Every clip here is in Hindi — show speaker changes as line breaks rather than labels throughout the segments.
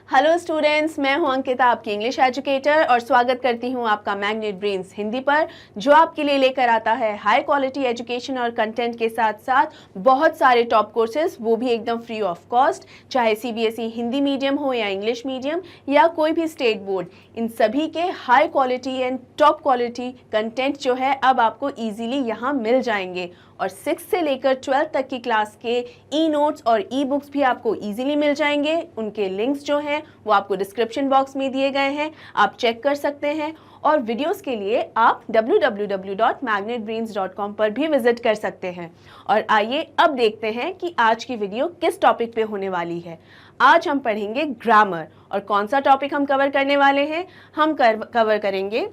हेलो स्टूडेंट्स, मैं हूं अंकिता, आपकी इंग्लिश एजुकेटर, और स्वागत करती हूं आपका मैग्नेट ब्रेन्स हिंदी पर, जो आपके लिए लेकर आता है हाई क्वालिटी एजुकेशन और कंटेंट के साथ साथ बहुत सारे टॉप कोर्सेज, वो भी एकदम फ्री ऑफ कॉस्ट। चाहे सीबीएसई हिंदी मीडियम हो या इंग्लिश मीडियम या कोई भी स्टेट बोर्ड, इन सभी के high quality and top quality content जो है अब आपको ईजिली यहाँ मिल जाएंगे। और 6 से लेकर 12 तक की क्लास के ई नोट्स और ई बुक्स भी आपको इजीली मिल जाएंगे। उनके लिंक्स जो हैं वो आपको डिस्क्रिप्शन बॉक्स में दिए गए हैं, आप चेक कर सकते हैं। और वीडियोस के लिए आप www.magnetbrains.com पर भी विजिट कर सकते हैं। और आइए अब देखते हैं कि आज की वीडियो किस टॉपिक पे होने वाली है। आज हम पढ़ेंगे ग्रामर, और कौन सा टॉपिक हम कवर करने वाले हैं? हम कवर करेंगे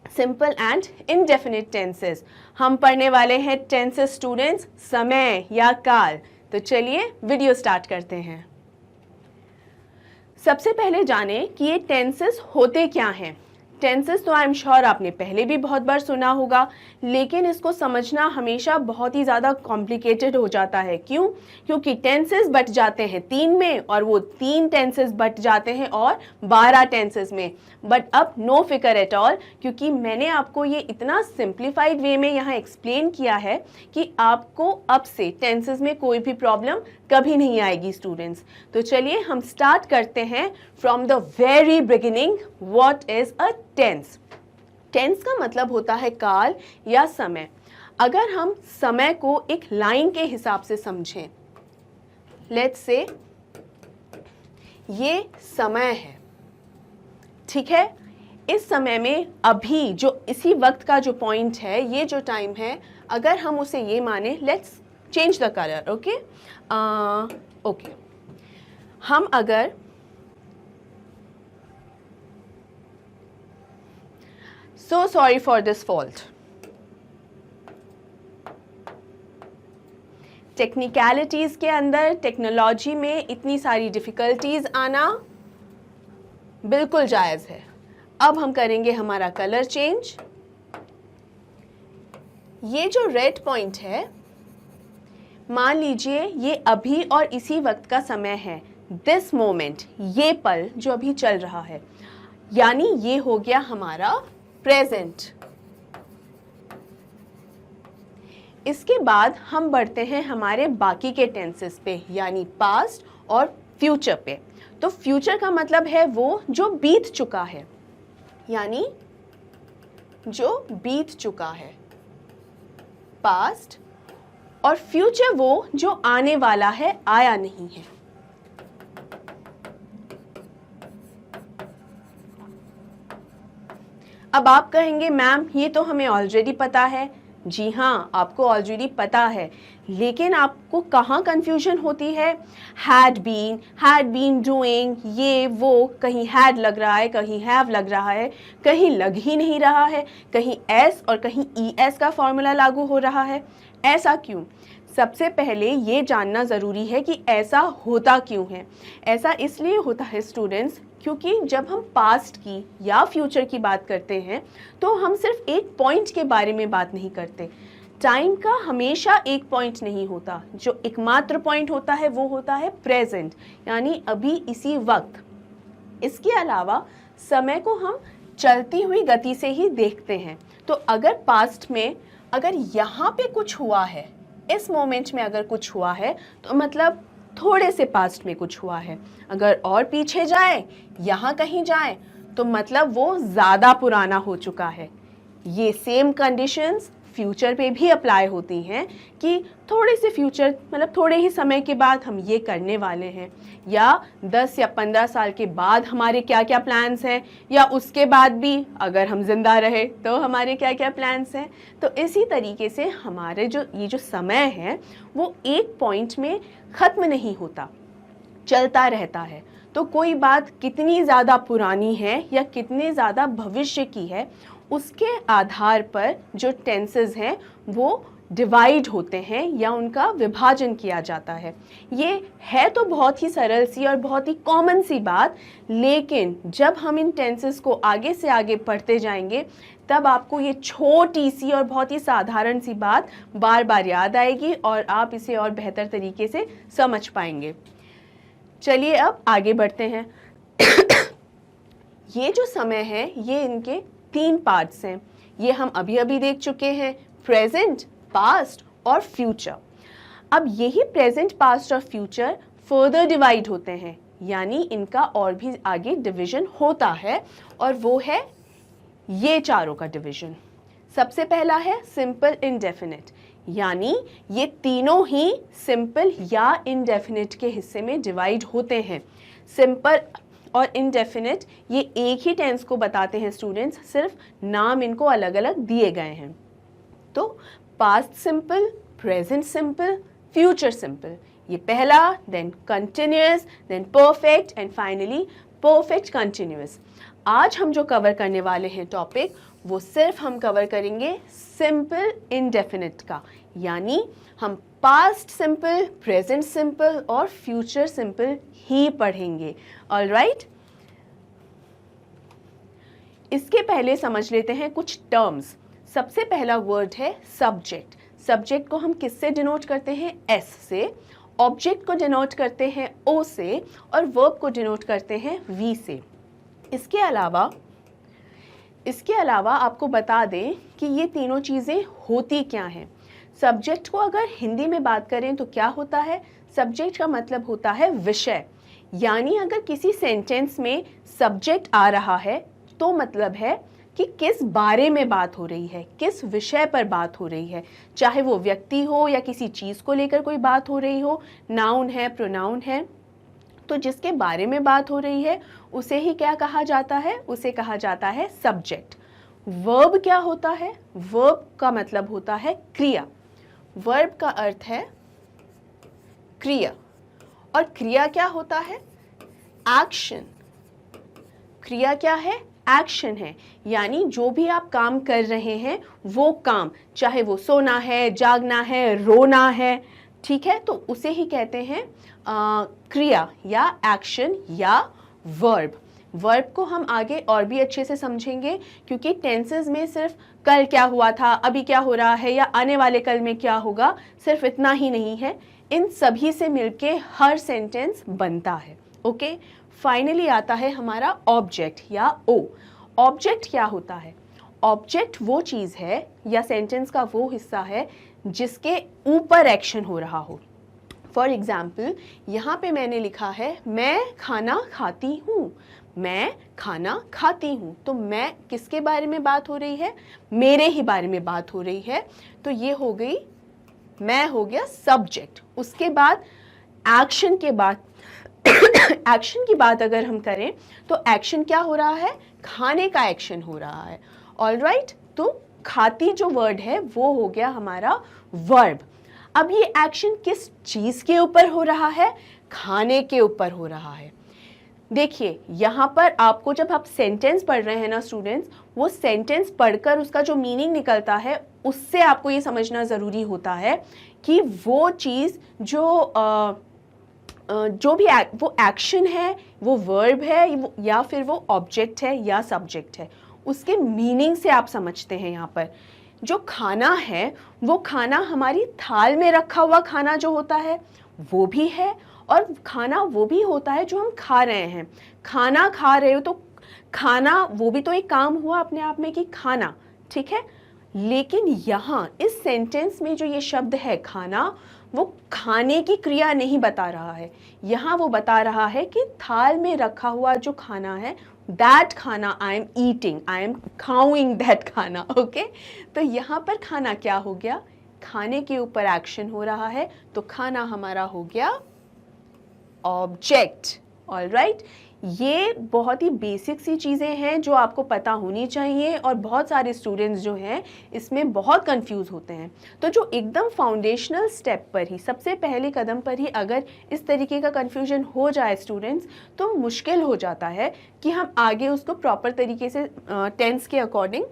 सिंपल एंड इनडेफिनिट टेंसेस। हम पढ़ने वाले हैं टेंसेस स्टूडेंट्स, समय या काल। तो चलिए वीडियो स्टार्ट करते हैं। सबसे पहले जानें कि ये टेंसेस होते क्या हैं। टेंसेस तो आई एम श्योर आपने पहले भी बहुत बार सुना होगा, लेकिन इसको समझना हमेशा बहुत ही ज़्यादा कॉम्प्लिकेटेड हो जाता है। क्यों? क्योंकि टेंसेस बट जाते हैं 3 में, और वो 3 टेंसेस बट जाते हैं और 12 टेंसेस में। बट अब नो फिकर एट ऑल, क्योंकि मैंने आपको ये इतना सिंप्लीफाइड वे में यहाँ एक्सप्लेन किया है कि आपको अब से टेंसेस में कोई भी प्रॉब्लम कभी नहीं आएगी स्टूडेंट्स। तो चलिए हम स्टार्ट करते हैं from the very beginning. What is a tense? Tense का मतलब होता है काल या समय। अगर हम समय को एक लाइन के हिसाब से समझें, लेट्स से ये समय है, ठीक है। इस समय में अभी जो इसी वक्त का जो पॉइंट है, ये जो टाइम है, अगर हम उसे ये माने, let's change the colour, okay okay. हम अगर so sorry for this fault, technicalities के अंदर, टेक्नोलॉजी में इतनी सारी डिफिकल्टीज आना बिल्कुल जायज़ है। अब हम करेंगे हमारा कलर चेंज। ये जो रेड पॉइंट है, मान लीजिए ये अभी और इसी वक्त का समय है, दिस मोमेंट, ये पल जो अभी चल रहा है, यानी ये हो गया हमारा प्रेजेंट। इसके बाद हम बढ़ते हैं हमारे बाकी के टेंसेस पे, यानी पास्ट और फ्यूचर पे। तो फ्यूचर का मतलब है वो जो बीत चुका है, यानी जो बीत चुका है, पास्ट। और फ्यूचर वो जो आने वाला है, आया नहीं है। अब आप कहेंगे मैम ये तो हमें ऑलरेडी पता है। जी हाँ, आपको ऑलरेडी पता है, लेकिन आपको कहाँ कंफ्यूजन होती है? हैड बीन डूइंग, ये वो, कहीं हैड लग रहा है, कहीं हैव लग रहा है, कहीं लग ही नहीं रहा है, कहीं एस और कहीं ई एस का फॉर्मूला लागू हो रहा है। ऐसा क्यों? सबसे पहले ये जानना ज़रूरी है कि ऐसा होता क्यों है। ऐसा इसलिए होता है स्टूडेंट्स, क्योंकि जब हम पास्ट की या फ्यूचर की बात करते हैं तो हम सिर्फ एक पॉइंट के बारे में बात नहीं करते। टाइम का हमेशा एक पॉइंट नहीं होता, जो एकमात्र पॉइंट होता है वो होता है प्रेजेंट, यानी अभी इसी वक्त। इसके अलावा समय को हम चलती हुई गति से ही देखते हैं। तो अगर पास्ट में, अगर यहाँ पे कुछ हुआ है, इस मोमेंट में अगर कुछ हुआ है, तो मतलब थोड़े से पास्ट में कुछ हुआ है। अगर और पीछे जाए, यहाँ कहीं जाए, तो मतलब वो ज़्यादा पुराना हो चुका है। ये सेम कंडीशंस फ्यूचर पे भी अप्लाई होती हैं कि थोड़े से फ्यूचर, मतलब थोड़े ही समय के बाद हम ये करने वाले हैं, या 10 या 15 साल के बाद हमारे क्या क्या प्लान्स हैं, या उसके बाद भी अगर हम जिंदा रहे तो हमारे क्या क्या प्लान्स हैं। तो इसी तरीके से हमारे ये जो समय है वो एक पॉइंट में ख़त्म नहीं होता, चलता रहता है। तो कोई बात कितनी ज़्यादा पुरानी है या कितने ज़्यादा भविष्य की है, उसके आधार पर जो टेंसेस हैं वो डिवाइड होते हैं या उनका विभाजन किया जाता है। ये है तो बहुत ही सरल सी और बहुत ही कॉमन सी बात, लेकिन जब हम इन टेंसेस को आगे से आगे पढ़ते जाएंगे तब आपको ये छोटी सी और बहुत ही साधारण सी बात बार बार याद आएगी और आप इसे और बेहतर तरीके से समझ पाएंगे। चलिए अब आगे बढ़ते हैं। ये जो समय है ये इनके 3 पार्ट्स हैं। ये हम अभी अभी देख चुके हैं, प्रेजेंट, पास्ट और फ्यूचर। अब यही प्रेजेंट, पास्ट और फ्यूचर फर्दर डिवाइड होते हैं, यानी इनका और भी आगे डिवीजन होता है, और वो है ये चारों का डिवीजन। सबसे पहला है सिंपल इंडेफिनिट, यानी ये तीनों ही सिंपल या इंडेफिनिट के हिस्से में डिवाइड होते हैं। सिंपल और इनडेफिनिट ये एक ही टेंस को बताते हैं स्टूडेंट्स, सिर्फ नाम इनको अलग अलग दिए गए हैं। तो past simple, present simple, future simple, ये पहला, then continuous, then perfect and finally perfect continuous. आज हम जो कवर करने वाले हैं टॉपिक, वो सिर्फ हम कवर करेंगे सिंपल इंडेफिनिट का, यानी हम पास्ट सिंपल, प्रेजेंट सिंपल और फ्यूचर सिंपल ही पढ़ेंगे। ऑलराइट, इसके पहले समझ लेते हैं कुछ टर्म्स। सबसे पहला वर्ड है सब्जेक्ट। सब्जेक्ट को हम किससे डिनोट करते हैं? एस से। ऑब्जेक्ट को डिनोट करते हैं ओ से, और वर्ब को डिनोट करते हैं वी से। इसके अलावा आपको बता दें कि ये तीनों चीज़ें होती क्या हैं। सब्जेक्ट को अगर हिंदी में बात करें तो क्या होता है? सब्जेक्ट का मतलब होता है विषय, यानी अगर किसी सेंटेंस में सब्जेक्ट आ रहा है तो मतलब है कि किस बारे में बात हो रही है, किस विषय पर बात हो रही है, चाहे वो व्यक्ति हो या किसी चीज़ को लेकर कोई बात हो रही हो, नाउन है, प्रोनाउन है, तो जिसके बारे में बात हो रही है उसे ही क्या कहा जाता है? उसे कहा जाता है सब्जेक्ट। वर्ब क्या होता है? वर्ब का मतलब होता है क्रिया। वर्ब का अर्थ है क्रिया, और क्रिया क्या होता है? एक्शन। क्रिया क्या है? एक्शन है, यानी जो भी आप काम कर रहे हैं वो काम, चाहे वो सोना है, जागना है, रोना है, ठीक है, तो उसे ही कहते हैं क्रिया या एक्शन या वर्ब। वर्ब को हम आगे और भी अच्छे से समझेंगे, क्योंकि टेंसेस में सिर्फ कल क्या हुआ था, अभी क्या हो रहा है या आने वाले कल में क्या होगा, सिर्फ इतना ही नहीं है, इन सभी से मिलके हर सेंटेंस बनता है। ओके, फाइनली आता है हमारा ऑब्जेक्ट या ओ। ऑब्जेक्ट क्या होता है? ऑब्जेक्ट वो चीज़ है या सेंटेंस का वो हिस्सा है जिसके ऊपर एक्शन हो रहा हो। फॉर एग्जाम्पल, यहाँ पे मैंने लिखा है मैं खाना खाती हूँ, मैं खाना खाती हूँ, तो मैं किसके बारे में बात हो रही है? मेरे ही बारे में बात हो रही है। तो ये हो गई, मैं हो गया सब्जेक्ट। उसके बाद एक्शन के बाद एक्शन की बात अगर हम करें तो एक्शन क्या हो रहा है? खाने का एक्शन हो रहा है। ऑलराइट, तो खाती जो वर्ड है वो हो गया हमारा वर्ब। अब ये एक्शन किस चीज़ के ऊपर हो रहा है? खाने के ऊपर हो रहा है। देखिए यहाँ पर आपको जब आप सेंटेंस पढ़ रहे हैं ना स्टूडेंट्स, वो सेंटेंस पढ़कर उसका जो मीनिंग निकलता है उससे आपको ये समझना ज़रूरी होता है कि वो चीज़ जो भी वो एक्शन है, वो वर्ब है, या फिर वो ऑब्जेक्ट है या सब्जेक्ट है, उसके मीनिंग से आप समझते हैं। यहाँ पर जो खाना है वो खाना हमारी थाल में रखा हुआ खाना जो होता है वो भी है, और खाना वो भी होता है जो हम खा रहे हैं। खाना खा रहे हो तो खाना वो भी तो एक काम हुआ अपने आप में कि खाना, ठीक है, लेकिन यहाँ इस सेंटेंस में जो ये शब्द है खाना, वो खाने की क्रिया नहीं बता रहा है। यहाँ वो बता रहा है कि थाल में रखा हुआ जो खाना है, that khana I am eating, I am खाउइंग दैट खाना। ओके, तो यहाँ पर खाना क्या हो गया? खाने के ऊपर एक्शन हो रहा है, तो खाना हमारा हो गया ऑब्जेक्ट। ऑलराइट, ये बहुत ही बेसिक सी चीज़ें हैं जो आपको पता होनी चाहिए, और बहुत सारे स्टूडेंट्स जो हैं इसमें बहुत कंफ्यूज होते हैं। तो जो एकदम फाउंडेशनल स्टेप पर ही, सबसे पहले कदम पर ही अगर इस तरीके का कंफ्यूजन हो जाए स्टूडेंट्स, तो मुश्किल हो जाता है कि हम आगे उसको प्रॉपर तरीके से टेंस के अकॉर्डिंग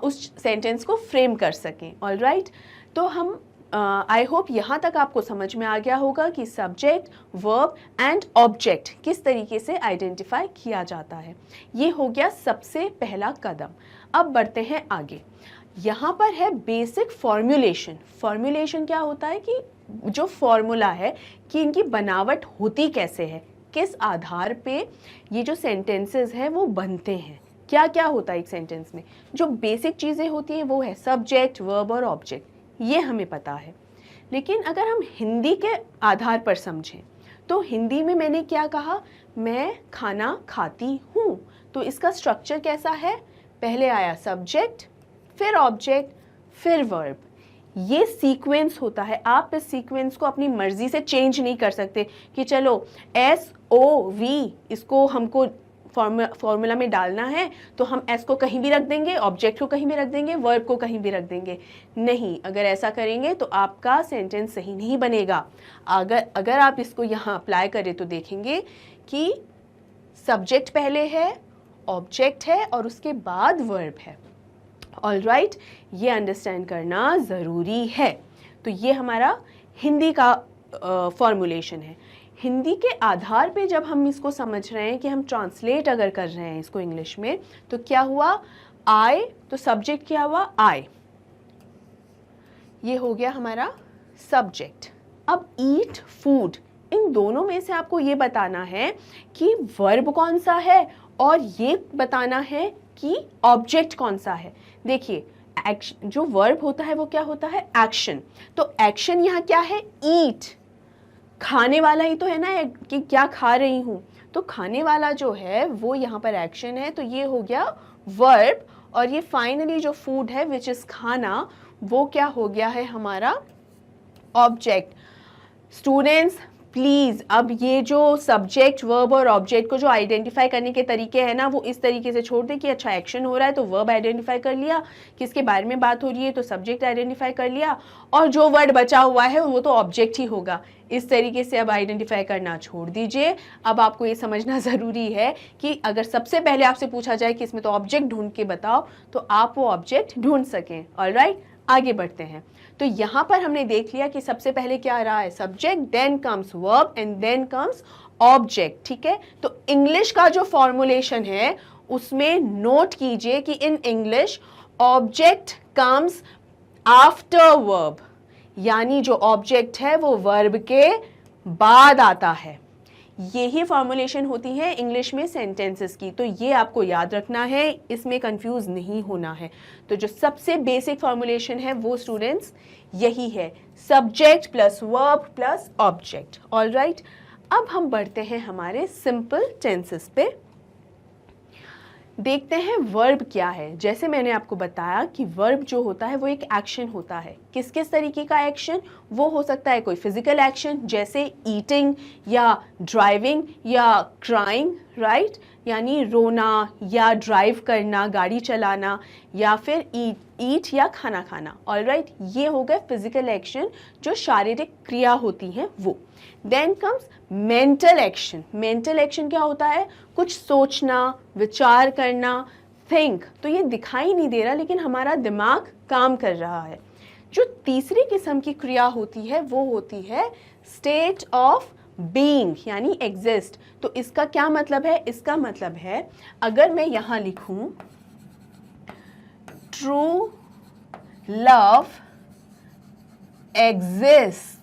उस सेंटेंस को फ्रेम कर सकें। ऑलराइट, तो हम आई होप यहाँ तक आपको समझ में आ गया होगा कि सब्जेक्ट, वर्ब एंड ऑब्जेक्ट किस तरीके से आइडेंटिफाई किया जाता है। ये हो गया सबसे पहला कदम। अब बढ़ते हैं आगे। यहाँ पर है बेसिक फॉर्मूलेशन। फॉर्मूलेशन क्या होता है कि जो फॉर्मूला है कि इनकी बनावट होती कैसे है, किस आधार पे ये जो सेंटेंसेस है वो बनते हैं, क्या क्या होता है एक सेंटेंस में। जो बेसिक चीज़ें होती हैं वो है सब्जेक्ट, वर्ब और ऑब्जेक्ट, ये हमें पता है। लेकिन अगर हम हिंदी के आधार पर समझें तो हिंदी में मैंने क्या कहा, मैं खाना खाती हूँ, तो इसका स्ट्रक्चर कैसा है, पहले आया सब्जेक्ट, फिर ऑब्जेक्ट, फिर वर्ब। ये सीक्वेंस होता है। आप इस सीक्वेंस को अपनी मर्जी से चेंज नहीं कर सकते कि चलो SOV इसको हमको फॉर्मूला में डालना है तो हम S को कहीं भी रख देंगे, ऑब्जेक्ट को कहीं भी रख देंगे, वर्ब को कहीं भी रख देंगे। नहीं, अगर ऐसा करेंगे तो आपका सेंटेंस सही नहीं बनेगा। अगर आप इसको यहाँ अप्लाई करें तो देखेंगे कि सब्जेक्ट पहले है, ऑब्जेक्ट है और उसके बाद वर्ब है। ऑलराइट, ये अंडरस्टैंड करना ज़रूरी है। तो ये हमारा हिंदी का फॉर्मूलेशन है। हिंदी के आधार पे जब हम इसको समझ रहे हैं कि हम ट्रांसलेट अगर कर रहे हैं इसको इंग्लिश में, तो क्या हुआ, आई, तो सब्जेक्ट क्या हुआ, आई, ये हो गया हमारा सब्जेक्ट। अब ईट, फूड, इन दोनों में से आपको ये बताना है कि वर्ब कौन सा है और ये बताना है कि ऑब्जेक्ट कौन सा है। देखिए, एक्शन, जो वर्ब होता है वो क्या होता है, एक्शन। तो एक्शन यहाँ क्या है, ईट, खाने वाला ही तो है ना कि क्या खा रही हूँ, तो खाने वाला जो है वो यहाँ पर एक्शन है, तो ये हो गया वर्ब। और ये फाइनली जो फूड है विच इज़ खाना, वो क्या हो गया है हमारा ऑब्जेक्ट। स्टूडेंट्स प्लीज़, अब ये जो सब्जेक्ट, वर्ब और ऑब्जेक्ट को जो आइडेंटिफाई करने के तरीके हैं ना, वो इस तरीके से छोड़ दें कि अच्छा एक्शन हो रहा है तो वर्ब आइडेंटिफाई कर लिया, किसके बारे में बात हो रही है तो सब्जेक्ट आइडेंटिफाई कर लिया, और जो वर्ड बचा हुआ है वो तो ऑब्जेक्ट ही होगा। इस तरीके से अब आइडेंटिफाई करना छोड़ दीजिए। अब आपको ये समझना ज़रूरी है कि अगर सबसे पहले आपसे पूछा जाए कि इसमें तो ऑब्जेक्ट ढूंढ के बताओ, तो आप वो ऑब्जेक्ट ढूंढ सकें। ऑलराइट, आगे बढ़ते हैं। तो यहाँ पर हमने देख लिया कि सबसे पहले क्या आ रहा है, subject, then comes verb and then comes object. ठीक है, तो इंग्लिश का जो फॉर्मूलेशन है उसमें नोट कीजिए कि in English object comes after verb, यानी जो ऑब्जेक्ट है वो वर्ब के बाद आता है। यही फॉर्मूलेशन होती है इंग्लिश में सेंटेंसेस की, तो ये आपको याद रखना है, इसमें कंफ्यूज नहीं होना है। तो जो सबसे बेसिक फॉर्मूलेशन है वो स्टूडेंट्स यही है, subject plus verb plus object. Alright, अब हम बढ़ते हैं हमारे सिंपल टेंसेस पे। देखते हैं वर्ब क्या है। जैसे मैंने आपको बताया कि वर्ब जो होता है वो एक एक्शन होता है। किस किस तरीके का एक्शन, वो हो सकता है कोई फिजिकल एक्शन जैसे ईटिंग या ड्राइविंग या क्राइंग, राइट, यानी रोना या ड्राइव करना, गाड़ी चलाना, या फिर ईट या खाना खाना। ऑलराइट, ये हो गए फिजिकल एक्शन जो शारीरिक क्रिया होती हैं वो। Then comes mental action. Mental action क्या होता है, कुछ सोचना, विचार करना, थिंक, तो ये दिखाई नहीं दे रहा लेकिन हमारा दिमाग काम कर रहा है। जो तीसरी किस्म की क्रिया होती है वो होती है स्टेट ऑफ बीइंग, यानी एग्जिस्ट। तो इसका क्या मतलब है, इसका मतलब है अगर मैं यहाँ लिखूं ट्रू लव एग्जिस्ट,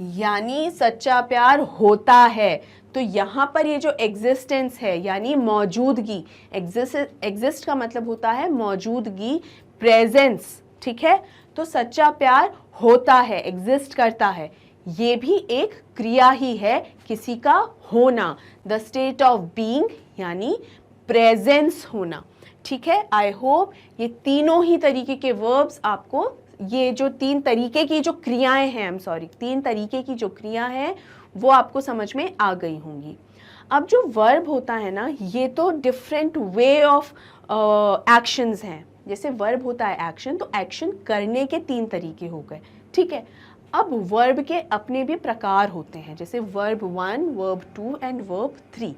यानी सच्चा प्यार होता है, तो यहाँ पर ये जो एग्जिस्टेंस है यानी मौजूदगी, एग्जिस्ट का मतलब होता है मौजूदगी, प्रेजेंस। ठीक है, तो सच्चा प्यार होता है, एग्जिस्ट करता है, ये भी एक क्रिया ही है, किसी का होना, द स्टेट ऑफ बीइंग यानी प्रेजेंस होना। ठीक है, आई होप ये तीनों ही तरीके के वर्ब्स आपको, ये जो तीन तरीके की जो क्रियाएं हैं, तीन तरीके की जो क्रिया है वो आपको समझ में आ गई होंगी। अब जो वर्ब होता है ना, ये तो डिफरेंट वे ऑफ एक्शंस हैं। जैसे वर्ब होता है एक्शन, तो एक्शन करने के तीन तरीके हो गए। ठीक है, अब वर्ब के अपने भी प्रकार होते हैं, जैसे वर्ब 1, वर्ब 2 एंड वर्ब 3।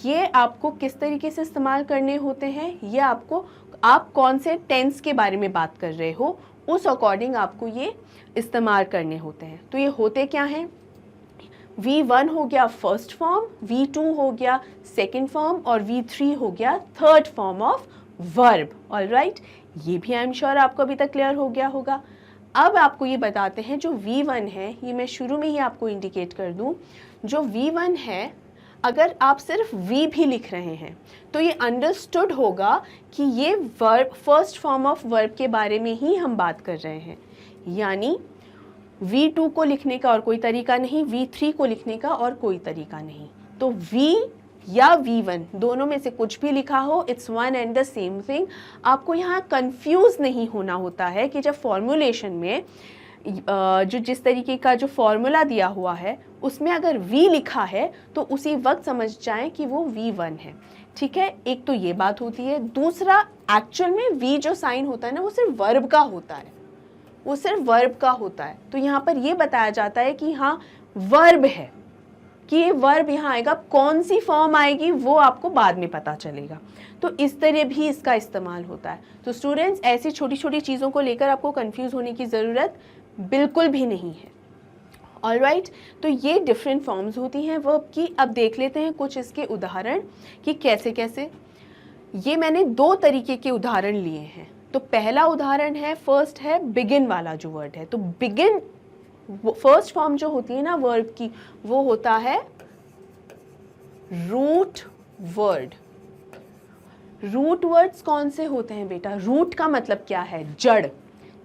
ये आपको किस तरीके से इस्तेमाल करने होते हैं, ये आपको, आप कौन से टेंस के बारे में बात कर रहे हो उस अकॉर्डिंग आपको ये इस्तेमाल करने होते हैं। तो ये होते क्या हैं, V1 हो गया फर्स्ट फॉर्म, V2 हो गया सेकंड फॉर्म और V3 हो गया third form of verb. Alright, ये भी आई एम श्योर आपको अभी तक क्लियर हो गया होगा। अब आपको ये बताते हैं जो V1 है, ये मैं शुरू में ही आपको इंडिकेट कर दूं, जो V1 है, अगर आप सिर्फ V भी लिख रहे हैं तो ये अंडरस्टूड होगा कि ये verb, first form of verb के बारे में ही हम बात कर रहे हैं। यानी V2 को लिखने का और कोई तरीका नहीं, V3 को लिखने का और कोई तरीका नहीं। तो V या V1 दोनों में से कुछ भी लिखा हो, it's one and the same thing. आपको यहाँ कंफ्यूज नहीं होना होता है कि जब फॉर्मूलेशन में जो जिस तरीके का जो फॉर्मूला दिया हुआ है उसमें अगर V लिखा है तो उसी वक्त समझ जाएं कि वो V1 है। ठीक है, एक तो ये बात होती है। दूसरा, एक्चुअल में V जो साइन होता है ना, वो सिर्फ वर्ब का होता है, वो सिर्फ वर्ब का होता है। तो यहाँ पर ये बताया जाता है कि हाँ वर्ब है, कि ये वर्ब यहाँ आएगा, कौन सी फॉर्म आएगी वो आपको बाद में पता चलेगा। तो इस तरह भी इसका इस्तेमाल होता है। तो स्टूडेंट्स, ऐसी छोटी छोटी चीज़ों को लेकर आपको कंफ्यूज होने की ज़रूरत बिल्कुल भी नहीं है। ऑलराइट, तो ये डिफरेंट फॉर्म्स होती हैं वर्ब की। अब देख लेते हैं कुछ इसके उदाहरण कि कैसे कैसे। ये मैंने 2 तरीके के उदाहरण लिए हैं। तो पहला उदाहरण है, फर्स्ट है बिगिन वाला जो वर्ड है। तो बिगिन फर्स्ट फॉर्म जो होती है ना वर्ब की, वो होता है रूट वर्ड। रूट वर्ड्स कौन से होते हैं बेटा? रूट का मतलब क्या है? जड़।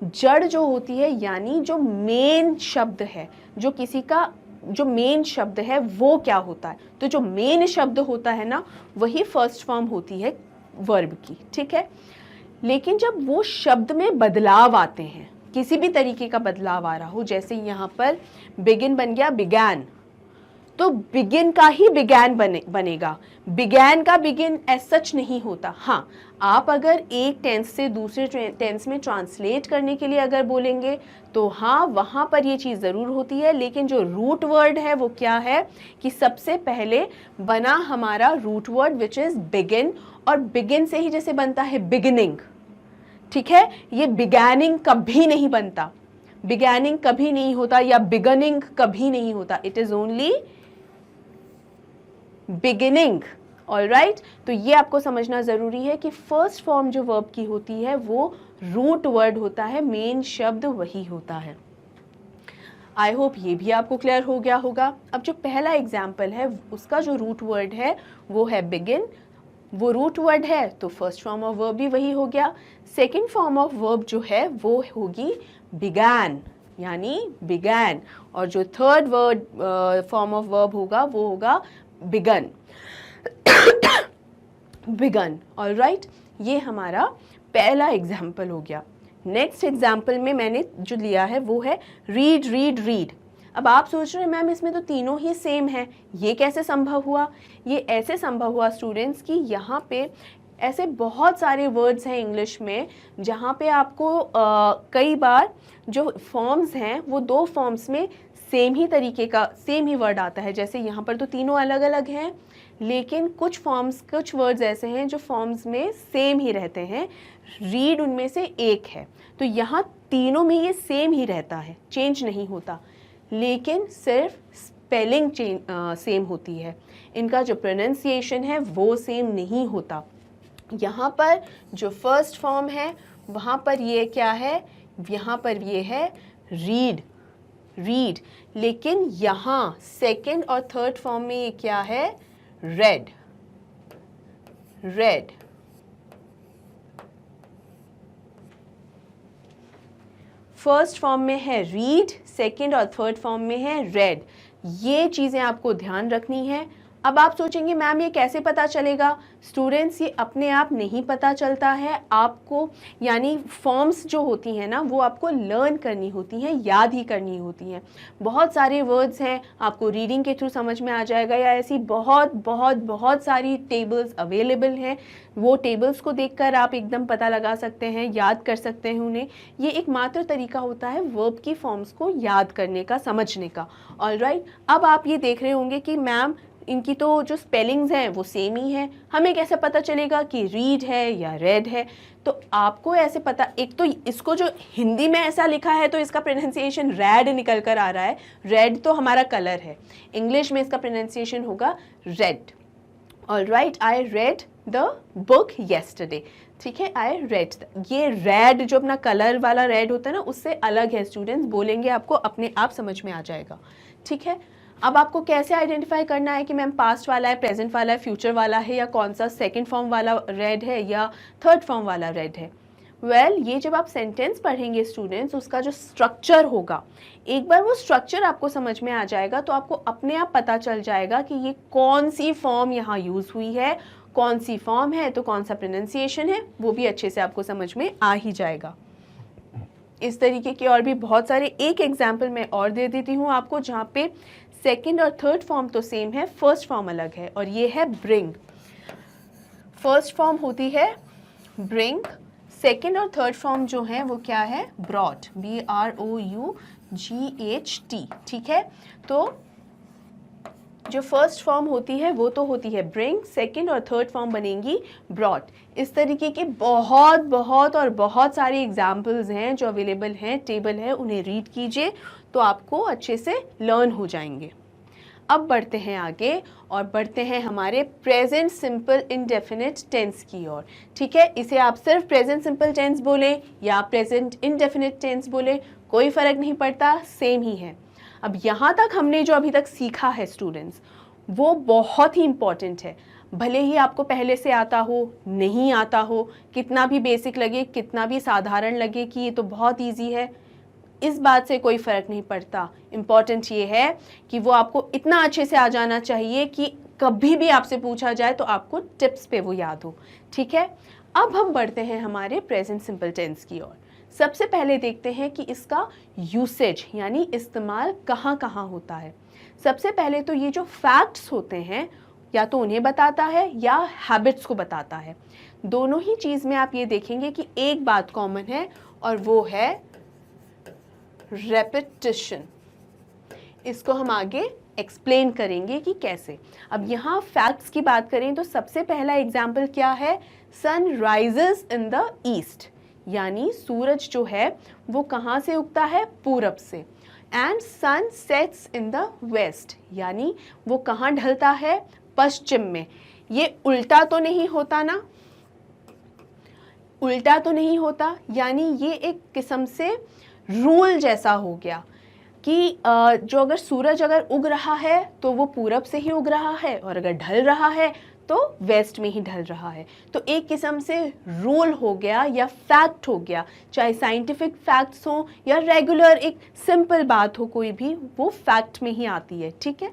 जड़ जो होती है यानी जो मेन शब्द है, जो किसी का जो मेन शब्द है वो क्या होता है। तो जो मेन शब्द होता है ना, वही फर्स्ट फॉर्म होती है वर्ब की। ठीक है, लेकिन जब वो शब्द में बदलाव आते हैं, किसी भी तरीके का बदलाव आ रहा हो, जैसे यहाँ पर बिगिन बन गया बिगैन, तो बिगिन का ही बिगैन बनेगा। बिगैन का बिगिन एज सच नहीं होता। हाँ, आप अगर एक टेंस से दूसरे टेंस में ट्रांसलेट करने के लिए अगर बोलेंगे तो हाँ, वहाँ पर ये चीज़ ज़रूर होती है। लेकिन जो रूट वर्ड है वो क्या है कि सबसे पहले बना हमारा root word which is begin, और बिगिन से ही जैसे बनता है बिगिनिंग। ठीक है, ये बिगैनिंग कभी नहीं बनता, बिगैनिंग कभी नहीं होता, या बिगनिंग कभी नहीं होता। It is only beginning. Alright, तो ये आपको समझना ज़रूरी है कि फर्स्ट फॉर्म जो वर्ब की होती है वो रूट वर्ड होता है, मेन शब्द वही होता है। आई होप ये भी आपको क्लियर हो गया होगा। अब जो पहला एग्जाम्पल है उसका जो रूट वर्ड है वो है बिगिन। वो रूट वर्ड है तो फर्स्ट फॉर्म ऑफ वर्ब भी वही हो गया। सेकेंड फॉर्म ऑफ वर्ब जो है वो होगी बिगैन, यानी बिगैन। और जो third word form of verb होगा वो होगा बिगन। बिगन। ऑलराइट, ये हमारा पहला एग्जाम्पल हो गया। नेक्स्ट एग्जाम्पल में मैंने जो लिया है वो है रीड रीड रीड। अब आप सोच रहे हैं मैम इसमें तो तीनों ही सेम है, ये कैसे संभव हुआ? ये ऐसे संभव हुआ स्टूडेंट्स कि यहाँ पे ऐसे बहुत सारे वर्ड्स हैं इंग्लिश में जहाँ पे आपको कई बार जो फॉर्म्स हैं वो 2 फॉर्म्स में सेम ही तरीके का सेम ही वर्ड आता है। जैसे यहाँ पर तो तीनों अलग अलग हैं, लेकिन कुछ वर्ड्स ऐसे हैं जो फॉर्म्स में सेम ही रहते हैं। रीड उनमें से एक है, तो यहाँ तीनों में ये सेम ही रहता है, चेंज नहीं होता, लेकिन सिर्फ स्पेलिंग सेम होती है। इनका जो प्रोनाउंसिएशन है वो सेम नहीं होता। यहाँ पर जो फर्स्ट फॉर्म है वहाँ पर ये क्या है, यहाँ पर ये है रीड रीड, लेकिन यहाँ सेकंड और थर्ड फॉर्म में ये क्या है, रेड रेड। फर्स्ट फॉर्म में है रीड, सेकंड और थर्ड फॉर्म में है रेड। ये चीज़ें आपको ध्यान रखनी है। अब आप सोचेंगे मैम ये कैसे पता चलेगा? स्टूडेंट्स, ये अपने आप नहीं पता चलता है आपको, यानी फॉर्म्स जो होती हैं ना वो आपको लर्न करनी होती हैं, याद ही करनी होती हैं। बहुत सारे वर्ड्स हैं, आपको रीडिंग के थ्रू समझ में आ जाएगा, या ऐसी बहुत बहुत बहुत सारी टेबल्स अवेलेबल हैं, वो टेबल्स को देखकर आप एकदम पता लगा सकते हैं, याद कर सकते हैं उन्हें। ये एक मात्र तरीका होता है वर्ब की फॉर्म्स को याद करने का, समझने का। ऑलराइट, अब आप ये देख रहे होंगे कि मैम इनकी तो जो स्पेलिंग्स हैं वो सेम ही हैं, हमें कैसे पता चलेगा कि रीड है या रेड है? तो आपको ऐसे पता, एक तो इसको जो हिंदी में ऐसा लिखा है तो इसका प्रोनाउंसिएशन रेड निकल कर आ रहा है, रेड तो हमारा कलर है, इंग्लिश में इसका प्रोनाउंसिएशन होगा red. Alright, I read the book yesterday. ठीक है, आई रेड। ये रेड जो अपना कलर वाला रेड होता है ना, उससे अलग है स्टूडेंट्स, बोलेंगे आपको अपने आप समझ में आ जाएगा। ठीक है, अब आपको कैसे आइडेंटिफाई करना है कि मैम पास्ट वाला है, प्रेजेंट वाला है, फ्यूचर वाला है, या कौन सा सेकंड फॉर्म वाला रेड है या थर्ड फॉर्म वाला रेड है? ये जब आप सेंटेंस पढ़ेंगे स्टूडेंट्स, उसका जो स्ट्रक्चर होगा, एक बार वो स्ट्रक्चर आपको समझ में आ जाएगा तो आपको अपने आप पता चल जाएगा कि ये कौन सी फॉर्म यहाँ यूज़ हुई है, कौन सी फॉर्म है, तो कौन सा प्रोनाउंसिएशन है, वो भी अच्छे से आपको समझ में आ ही जाएगा। इस तरीके के और भी बहुत सारे, एक एग्जाम्पल मैं और दे देती हूँ आपको, जहाँ पे सेकेंड और थर्ड फॉर्म तो सेम है, फर्स्ट फॉर्म अलग है, और ये है ब्रिंग। फर्स्ट फॉर्म होती है ब्रिंग, सेकेंड और थर्ड फॉर्म जो है वो क्या है? ब्रॉट, BROUGHT, ठीक है। तो जो फर्स्ट फॉर्म होती है वो तो होती है ब्रिंग, सेकंड और थर्ड फॉर्म बनेंगी ब्रॉट। इस तरीके के बहुत सारे एग्जाम्पल्स हैं जो अवेलेबल हैं, टेबल है, उन्हें रीड कीजिए तो आपको अच्छे से लर्न हो जाएंगे। अब बढ़ते हैं आगे और बढ़ते हैं हमारे प्रेजेंट सिंपल इंडेफिनिट टेंस की ओर, ठीक है। इसे आप सिर्फ प्रेजेंट सिंपल टेंस बोले या प्रेजेंट इंडेफिनिट टेंस बोले, कोई फर्क नहीं पड़ता, सेम ही है। अब यहाँ तक हमने जो अभी तक सीखा है स्टूडेंट्स, वो बहुत ही इम्पॉर्टेंट है। भले ही आपको पहले से आता हो, नहीं आता हो, कितना भी बेसिक लगे, कितना भी साधारण लगे कि ये तो बहुत इजी है, इस बात से कोई फ़र्क नहीं पड़ता। इम्पॉर्टेंट ये है कि वो आपको इतना अच्छे से आ जाना चाहिए कि कभी भी आपसे पूछा जाए तो आपको टिप्स पे वो याद हो, ठीक है। अब हम बढ़ते हैं हमारे प्रेजेंट सिंपल टेंस की ओर। सबसे पहले देखते हैं कि इसका यूसेज यानी इस्तेमाल कहाँ कहाँ होता है। सबसे पहले तो ये जो फैक्ट्स होते हैं, या तो उन्हें बताता है या हैबिट्स को बताता है। दोनों ही चीज़ में आप ये देखेंगे कि एक बात कॉमन है और वो है रेपिटिशन। इसको हम आगे एक्सप्लेन करेंगे कि कैसे। अब यहाँ फैक्ट्स की बात करें तो सबसे पहला एग्जाम्पल क्या है? Sun rises in the east, यानी सूरज जो है वो कहाँ से उगता है? पूरब से। And sun sets in the west, यानी वो कहाँ ढलता है? पश्चिम में। ये उल्टा तो नहीं होता ना? उल्टा तो नहीं होता, यानी ये एक किस्म से रूल जैसा हो गया कि जो अगर सूरज अगर उग रहा है तो वो पूरब से ही उग रहा है, और अगर ढल रहा है तो वेस्ट में ही ढल रहा है। तो एक किस्म से रूल हो गया या फैक्ट हो गया, चाहे साइंटिफिक फैक्ट्स हो या रेगुलर एक सिंपल बात हो, कोई भी वो फैक्ट में ही आती है, ठीक है।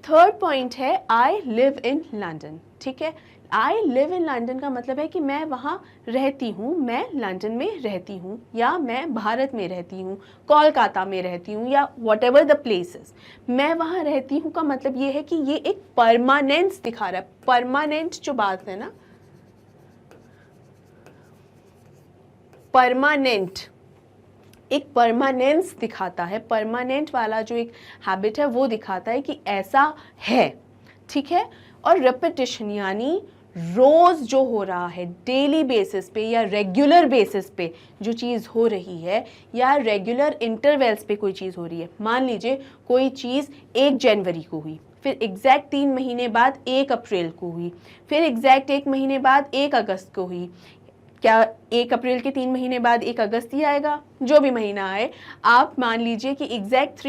थर्ड पॉइंट है आई लिव इन लंदन, ठीक है। आई लिव इन लंदन का मतलब है कि मैं वहाँ रहती हूँ, मैं लंदन में रहती हूँ, या मैं भारत में रहती हूँ, कोलकाता में रहती हूँ, या वॉट एवर द प्लेसेस, मैं वहाँ रहती हूँ का मतलब ये है कि ये एक परमानेंस दिखा रहा है। परमानेंट जो बात है ना, परमानेंट एक परमानेंस दिखाता है। परमानेंट वाला जो एक हैबिट है वो दिखाता है कि ऐसा है, ठीक है। और रेपिटिशन यानी रोज जो हो रहा है, डेली बेसिस पे या रेगुलर बेसिस पे जो चीज़ हो रही है, या रेगुलर इंटरवल्स पे कोई चीज़ हो रही है। मान लीजिए कोई चीज़ 1 जनवरी को हुई, फिर एग्जैक्ट 3 महीने बाद 1 अप्रैल को हुई, फिर एग्जैक्ट 1 महीने बाद 1 अगस्त को हुई। क्या 1 अप्रैल के 3 महीने बाद 1 अगस्त ही आएगा? जो भी महीना आए, आप मान लीजिए कि एग्जैक्ट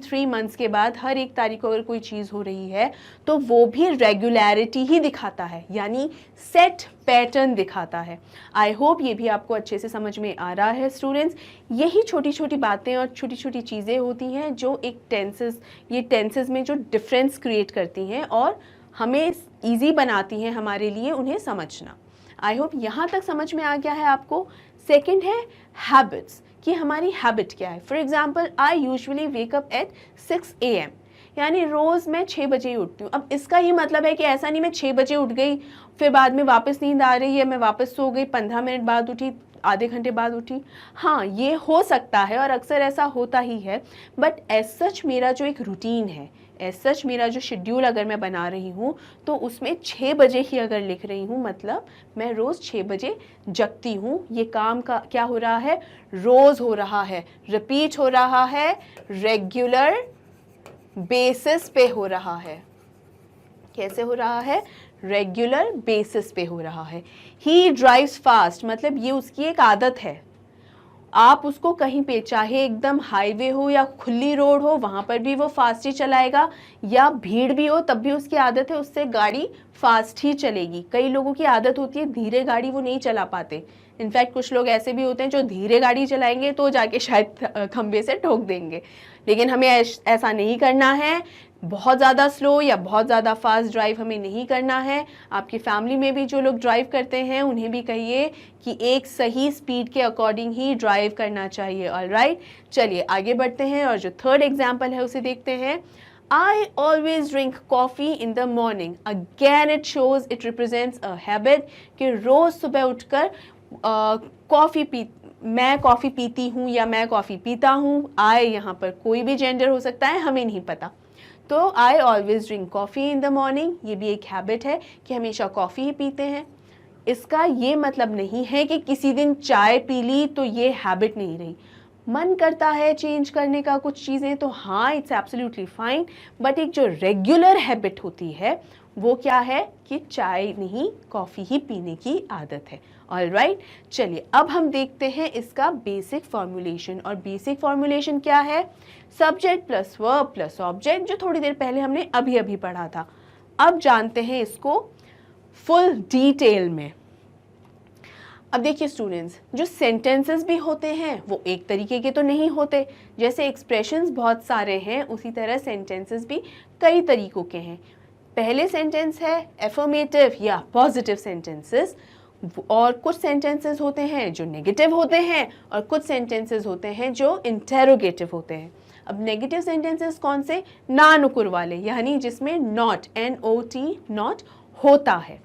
3 मंथ्स के बाद हर 1 तारीख को अगर कोई चीज़ हो रही है तो वो भी रेगुलरिटी ही दिखाता है, यानी सेट पैटर्न दिखाता है। आई होप ये भी आपको अच्छे से समझ में आ रहा है स्टूडेंट्स। यही छोटी छोटी बातें और छोटी छोटी चीज़ें होती हैं जो एक टेंसेस में जो डिफरेंस क्रिएट करती हैं और हमें ईजी बनाती हैं हमारे लिए उन्हें समझना। आई होप यहाँ तक समझ में आ गया है आपको। सेकेंड है हैबिट्स, कि हमारी हैबिट क्या है। For example, I usually wake up at 6 AM, यानी रोज़ मैं 6 बजे ही उठती हूँ। अब इसका ये मतलब है कि ऐसा नहीं मैं 6 बजे उठ गई, फिर बाद में वापस नींद आ रही है, मैं वापस सो गई, 15 मिनट बाद उठी, आधे घंटे बाद उठी। हाँ, ये हो सकता है और अक्सर ऐसा होता ही है, बट एज सच मेरा जो एक रूटीन है, एज सच मेरा जो शेड्यूल अगर मैं बना रही हूँ तो उसमें 6 बजे ही अगर लिख रही हूँ, मतलब मैं रोज़ 6 बजे जगती हूँ। ये काम का क्या हो रहा है? रोज़ हो रहा है, रिपीट हो रहा है, रेगुलर बेसिस पे हो रहा है। कैसे हो रहा है? रेगुलर बेसिस पे हो रहा है। ही ड्राइव्स फास्ट, मतलब ये उसकी एक आदत है। आप उसको कहीं पे, चाहे एकदम हाईवे हो या खुली रोड हो, वहाँ पर भी वो फास्ट ही चलाएगा, या भीड़ भी हो तब भी उसकी आदत है उससे गाड़ी फास्ट ही चलेगी। कई लोगों की आदत होती है धीरे गाड़ी वो नहीं चला पाते। इनफैक्ट कुछ लोग ऐसे भी होते हैं जो धीरे गाड़ी चलाएंगे तो जाके शायद खंबे से ठोक देंगे। लेकिन हमें ऐसा नहीं करना है, बहुत ज़्यादा स्लो या बहुत ज़्यादा फास्ट ड्राइव हमें नहीं करना है। आपकी फैमिली में भी जो लोग ड्राइव करते हैं उन्हें भी कहिए कि एक सही स्पीड के अकॉर्डिंग ही ड्राइव करना चाहिए। ऑलराइट, चलिए आगे बढ़ते हैं और जो थर्ड एग्जाम्पल है उसे देखते हैं। I always drink coffee in the morning. Again it shows, it represents a habit कि रोज़ सुबह उठकर मैं कॉफ़ी पीती हूँ या मैं कॉफ़ी पीता हूँ। I यहाँ पर कोई भी जेंडर हो सकता है, हमें नहीं पता। तो I always drink coffee in the morning, ये भी एक हैबिट है कि हमेशा कॉफ़ी ही पीते हैं। इसका ये मतलब नहीं है कि किसी दिन चाय पी ली तो ये हैबिट नहीं रही। मन करता है चेंज करने का कुछ चीज़ें तो हाँ, इट्स एब्सोल्युटली फाइन, बट एक जो रेगुलर हैबिट होती है वो क्या है कि चाय नहीं कॉफ़ी ही पीने की आदत है। ऑलराइट, चलिए अब हम देखते हैं इसका बेसिक फॉर्मूलेशन। और बेसिक फॉर्मूलेशन क्या है? Subject plus verb plus object, जो थोड़ी देर पहले हमने अभी पढ़ा था। अब जानते हैं इसको फुल डिटेल में। अब देखिए स्टूडेंट्स, जो सेंटेंसेस भी होते हैं वो एक तरीके के तो नहीं होते। जैसे एक्सप्रेशंस बहुत सारे हैं, उसी तरह सेंटेंसेस भी कई तरीकों के हैं। पहले सेंटेंस है एफर्मेटिव या पॉजिटिव सेंटेंसेस, और कुछ सेंटेंसेस होते हैं जो नेगेटिव होते हैं, और कुछ सेंटेंसेस होते हैं जो इंटेरोगेटिव होते हैं। अब नेगेटिव सेंटेंसेस कौन से? ना नुकुर वाले, यानी जिसमें नॉट, NOT, नॉट होता है।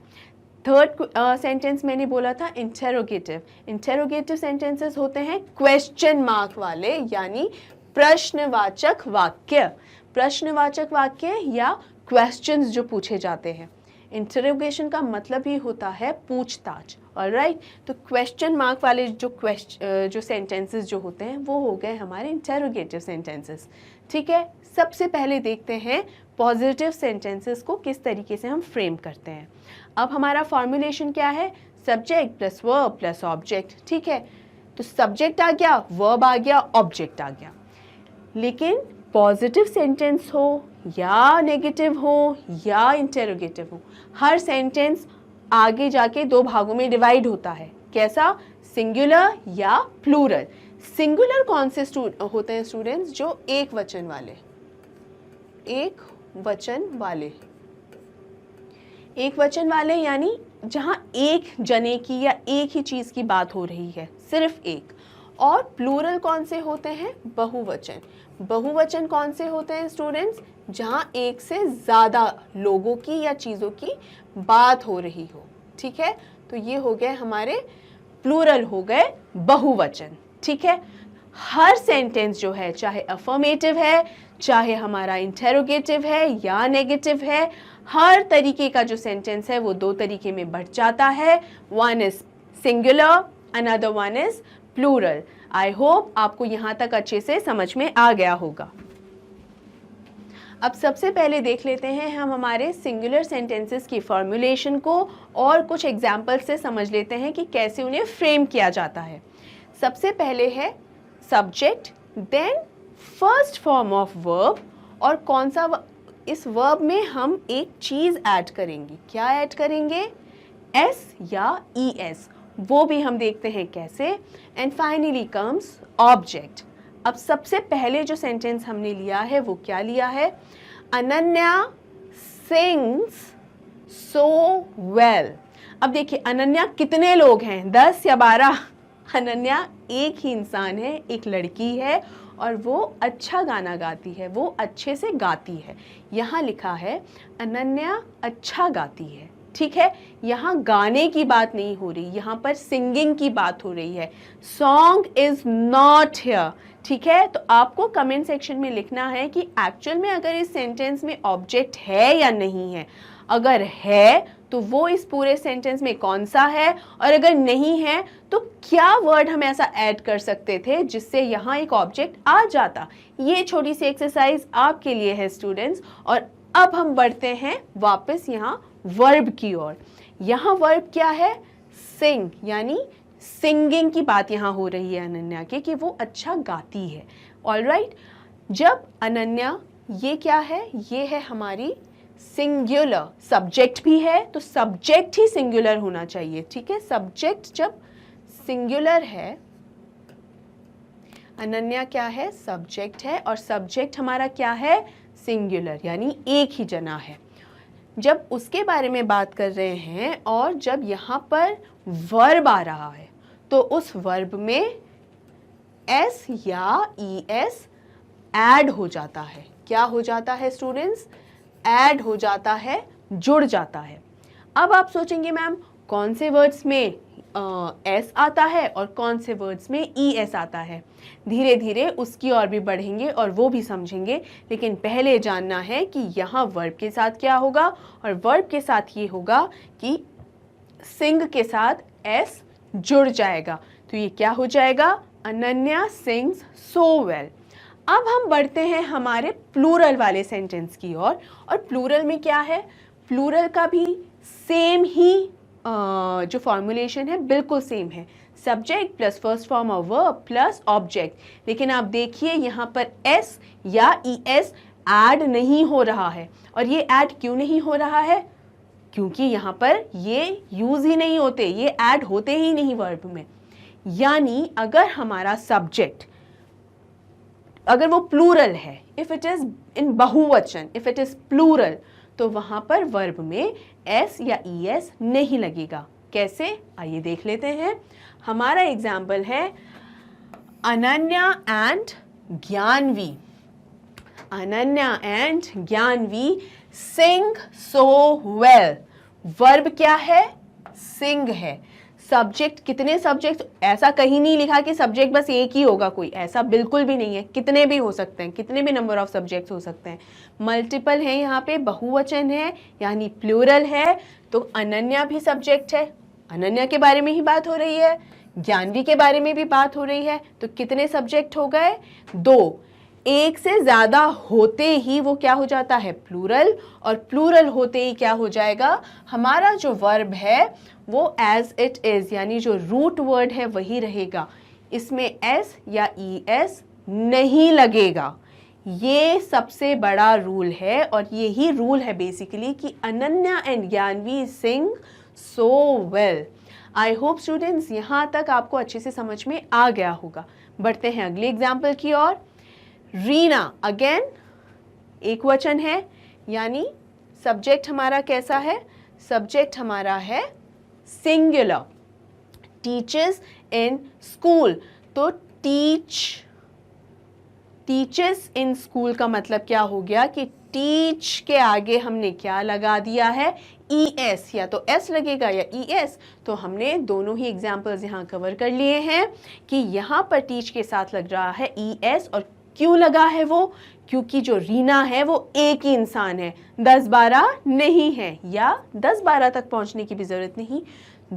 थर्ड सेंटेंस मैंने बोला था इंटेरोगेटिव। इंटेरोगेटिव सेंटेंसेस होते हैं क्वेश्चन मार्क वाले, यानी प्रश्नवाचक वाक्य। प्रश्नवाचक वाक्य या क्वेश्चंस जो पूछे जाते हैं। इंटरोगेशन का मतलब ही होता है पूछताछ। ऑलराइट, तो क्वेश्चन मार्क वाले जो सेंटेंसेस जो होते हैं वो हो गए हमारे इंटरोगेटिव सेंटेंसेस। ठीक है, सबसे पहले देखते हैं पॉजिटिव सेंटेंसेस को किस तरीके से हम फ्रेम करते हैं। अब हमारा फॉर्मूलेशन क्या है? Subject plus verb plus object. ठीक है, तो सब्जेक्ट आ गया, वर्ब आ गया, ऑब्जेक्ट आ गया। लेकिन पॉजिटिव सेंटेंस हो या नेगेटिव हो या इंटेरोगेटिव हो, हर सेंटेंस आगे जाके दो भागों में डिवाइड होता है। कैसा? सिंगुलर या प्लूरल। सिंगुलर कौन से होते हैं स्टूडेंट्स? जो एक वचन वाले। एक वचन वाले, एक वचन वाले यानी जहां एक जने की या एक ही चीज की बात हो रही है, सिर्फ एक। और प्लूरल कौन से होते हैं? बहुवचन। बहुवचन कौन से होते हैं स्टूडेंट्स? जहां एक से ज्यादा लोगों की या चीजों की बात हो रही हो। ठीक है, तो ये हो गए हमारे प्लूरल, हो गए बहुवचन। ठीक है, हर सेंटेंस जो है, चाहे अफर्मेटिव है, चाहे हमारा इंटेरोगेटिव है या नेगेटिव है, हर तरीके का जो सेंटेंस है वो दो तरीके में बढ़ जाता है। One is singular, another one is plural. I hope आपको यहाँ तक अच्छे से समझ में आ गया होगा। अब सबसे पहले देख लेते हैं हम हमारे सिंगुलर सेंटेंसेस की फॉर्मूलेशन को, और कुछ एग्जाम्पल से समझ लेते हैं कि कैसे उन्हें फ्रेम किया जाता है। सबसे पहले है subject, then first form of verb, और कौन सा? इस वर्ब में हम एक चीज ऐड करेंगे। क्या ऐड करेंगे? एस या ES, वो भी हम देखते हैं कैसे। And finally comes object. अब सबसे पहले जो सेंटेंस हमने लिया है वो क्या लिया है? Ananya sings so well. अब देखिए अनन्या कितने लोग हैं? 10 या 12? अनन्या एक ही इंसान है, एक लड़की है, और वो अच्छा गाना गाती है, वो अच्छे से गाती है। यहाँ लिखा है अनन्या अच्छा गाती है। ठीक है, यहाँ गाने की बात नहीं हो रही, यहाँ पर सिंगिंग की बात हो रही है। Song is not here. ठीक है, तो आपको कमेंट सेक्शन में लिखना है कि एक्चुअल में अगर इस सेंटेंस में ऑब्जेक्ट है या नहीं है। अगर है तो वो इस पूरे सेंटेंस में कौन सा है, और अगर नहीं है तो क्या वर्ड हम ऐसा ऐड कर सकते थे जिससे यहाँ एक ऑब्जेक्ट आ जाता। ये छोटी सी एक्सरसाइज आपके लिए है स्टूडेंट्स। और अब हम बढ़ते हैं वापस यहाँ वर्ब की ओर। यहाँ वर्ब क्या है? सिंग, यानी सिंगिंग की बात यहाँ हो रही है अनन्या के, कि वो अच्छा गाती है। ऑलराइट, जब अनन्या, ये क्या है, ये है हमारी सिंगुलर, सब्जेक्ट भी है तो सब्जेक्ट ही सिंगुलर होना चाहिए, ठीक है। सब्जेक्ट जब सिंगुलर है, अनन्या क्या है, सब्जेक्ट है, और सब्जेक्ट हमारा क्या है, सिंगुलर, यानी एक ही जना है। जब उसके बारे में बात कर रहे हैं और जब यहाँ पर वर्ब आ रहा है तो उस वर्ब में एस या ई एस ऐड हो जाता है। क्या हो जाता है स्टूडेंट्स, ऐड हो जाता है, जुड़ जाता है। अब आप सोचेंगे मैम कौन से वर्ड्स में एस आता है और कौन से वर्ड्स में ई एस आता है। धीरे धीरे उसकी ओर भी बढ़ेंगे और वो भी समझेंगे, लेकिन पहले जानना है कि यहाँ वर्ब के साथ क्या होगा, और वर्ब के साथ ये होगा कि सिंग के साथ एस जुड़ जाएगा, तो ये क्या हो जाएगा, अनन्या सिंग्स सो वेल। अब हम बढ़ते हैं हमारे प्लूरल वाले सेंटेंस की ओर, और प्लूरल में क्या है, प्लूरल का भी सेम ही जो फॉर्मूलेशन है बिल्कुल सेम है, subject plus first form of verb plus object. लेकिन आप देखिए यहाँ पर एस या ई एस ऐड नहीं हो रहा है, और ये ऐड क्यों नहीं हो रहा है, क्योंकि यहाँ पर ये यूज ही नहीं होते, ये ऐड होते ही नहीं वर्ब में। यानी अगर हमारा सब्जेक्ट, अगर वो प्लूरल है, इफ इट इज इन बहुवचन, इफ इट इज प्लूरल, तो वहां पर वर्ब में एस या ई एस नहीं लगेगा। कैसे, आइए देख लेते हैं। हमारा एग्जाम्पल है Ananya and Gyanvi. Ananya and Gyanvi sing so well. Verb क्या है, सिंग है। सब्जेक्ट, कितने सब्जेक्ट, ऐसा कहीं नहीं लिखा कि सब्जेक्ट बस एक ही होगा कोई, ऐसा बिल्कुल भी नहीं है, कितने भी हो सकते हैं, कितने भी नंबर ऑफ सब्जेक्ट्स हो सकते हैं। मल्टीपल है, यहाँ पे बहुवचन है यानी प्लूरल है, तो अनन्या भी सब्जेक्ट है, अनन्या के बारे में ही बात हो रही है, ज्ञानवी के बारे में भी बात हो रही है, तो कितने सब्जेक्ट हो गए, 2। एक से ज्यादा होते ही वो क्या हो जाता है, प्लूरल, और प्लूरल होते ही क्या हो जाएगा, हमारा जो वर्ब है वो एज इट इज, यानी जो रूट वर्ड है वही रहेगा, इसमें एस या ई एस नहीं लगेगा। ये सबसे बड़ा रूल है, और यही रूल है बेसिकली कि Ananya and Gyanvi sing so well. I hope students यहाँ तक आपको अच्छे से समझ में आ गया होगा। बढ़ते हैं अगले एग्जाम्पल की ओर। रीना, अगेन एक वचन है, यानी सब्जेक्ट हमारा कैसा है, सब्जेक्ट हमारा है सिंगुलर। टीचर्स इन स्कूल, तो टीचर्स इन स्कूल का मतलब क्या हो गया कि टीच के आगे हमने क्या लगा दिया है, ई एस, या तो एस लगेगा या ई एस। तो हमने दोनों ही एग्जाम्पल्स यहाँ कवर कर लिए हैं कि यहाँ पर टीच के साथ लग रहा है ई एस, और क्यों लगा है वो, क्योंकि जो रीना है वो एक ही इंसान है, 10-12 नहीं है, या 10-12 तक पहुंचने की भी जरूरत नहीं,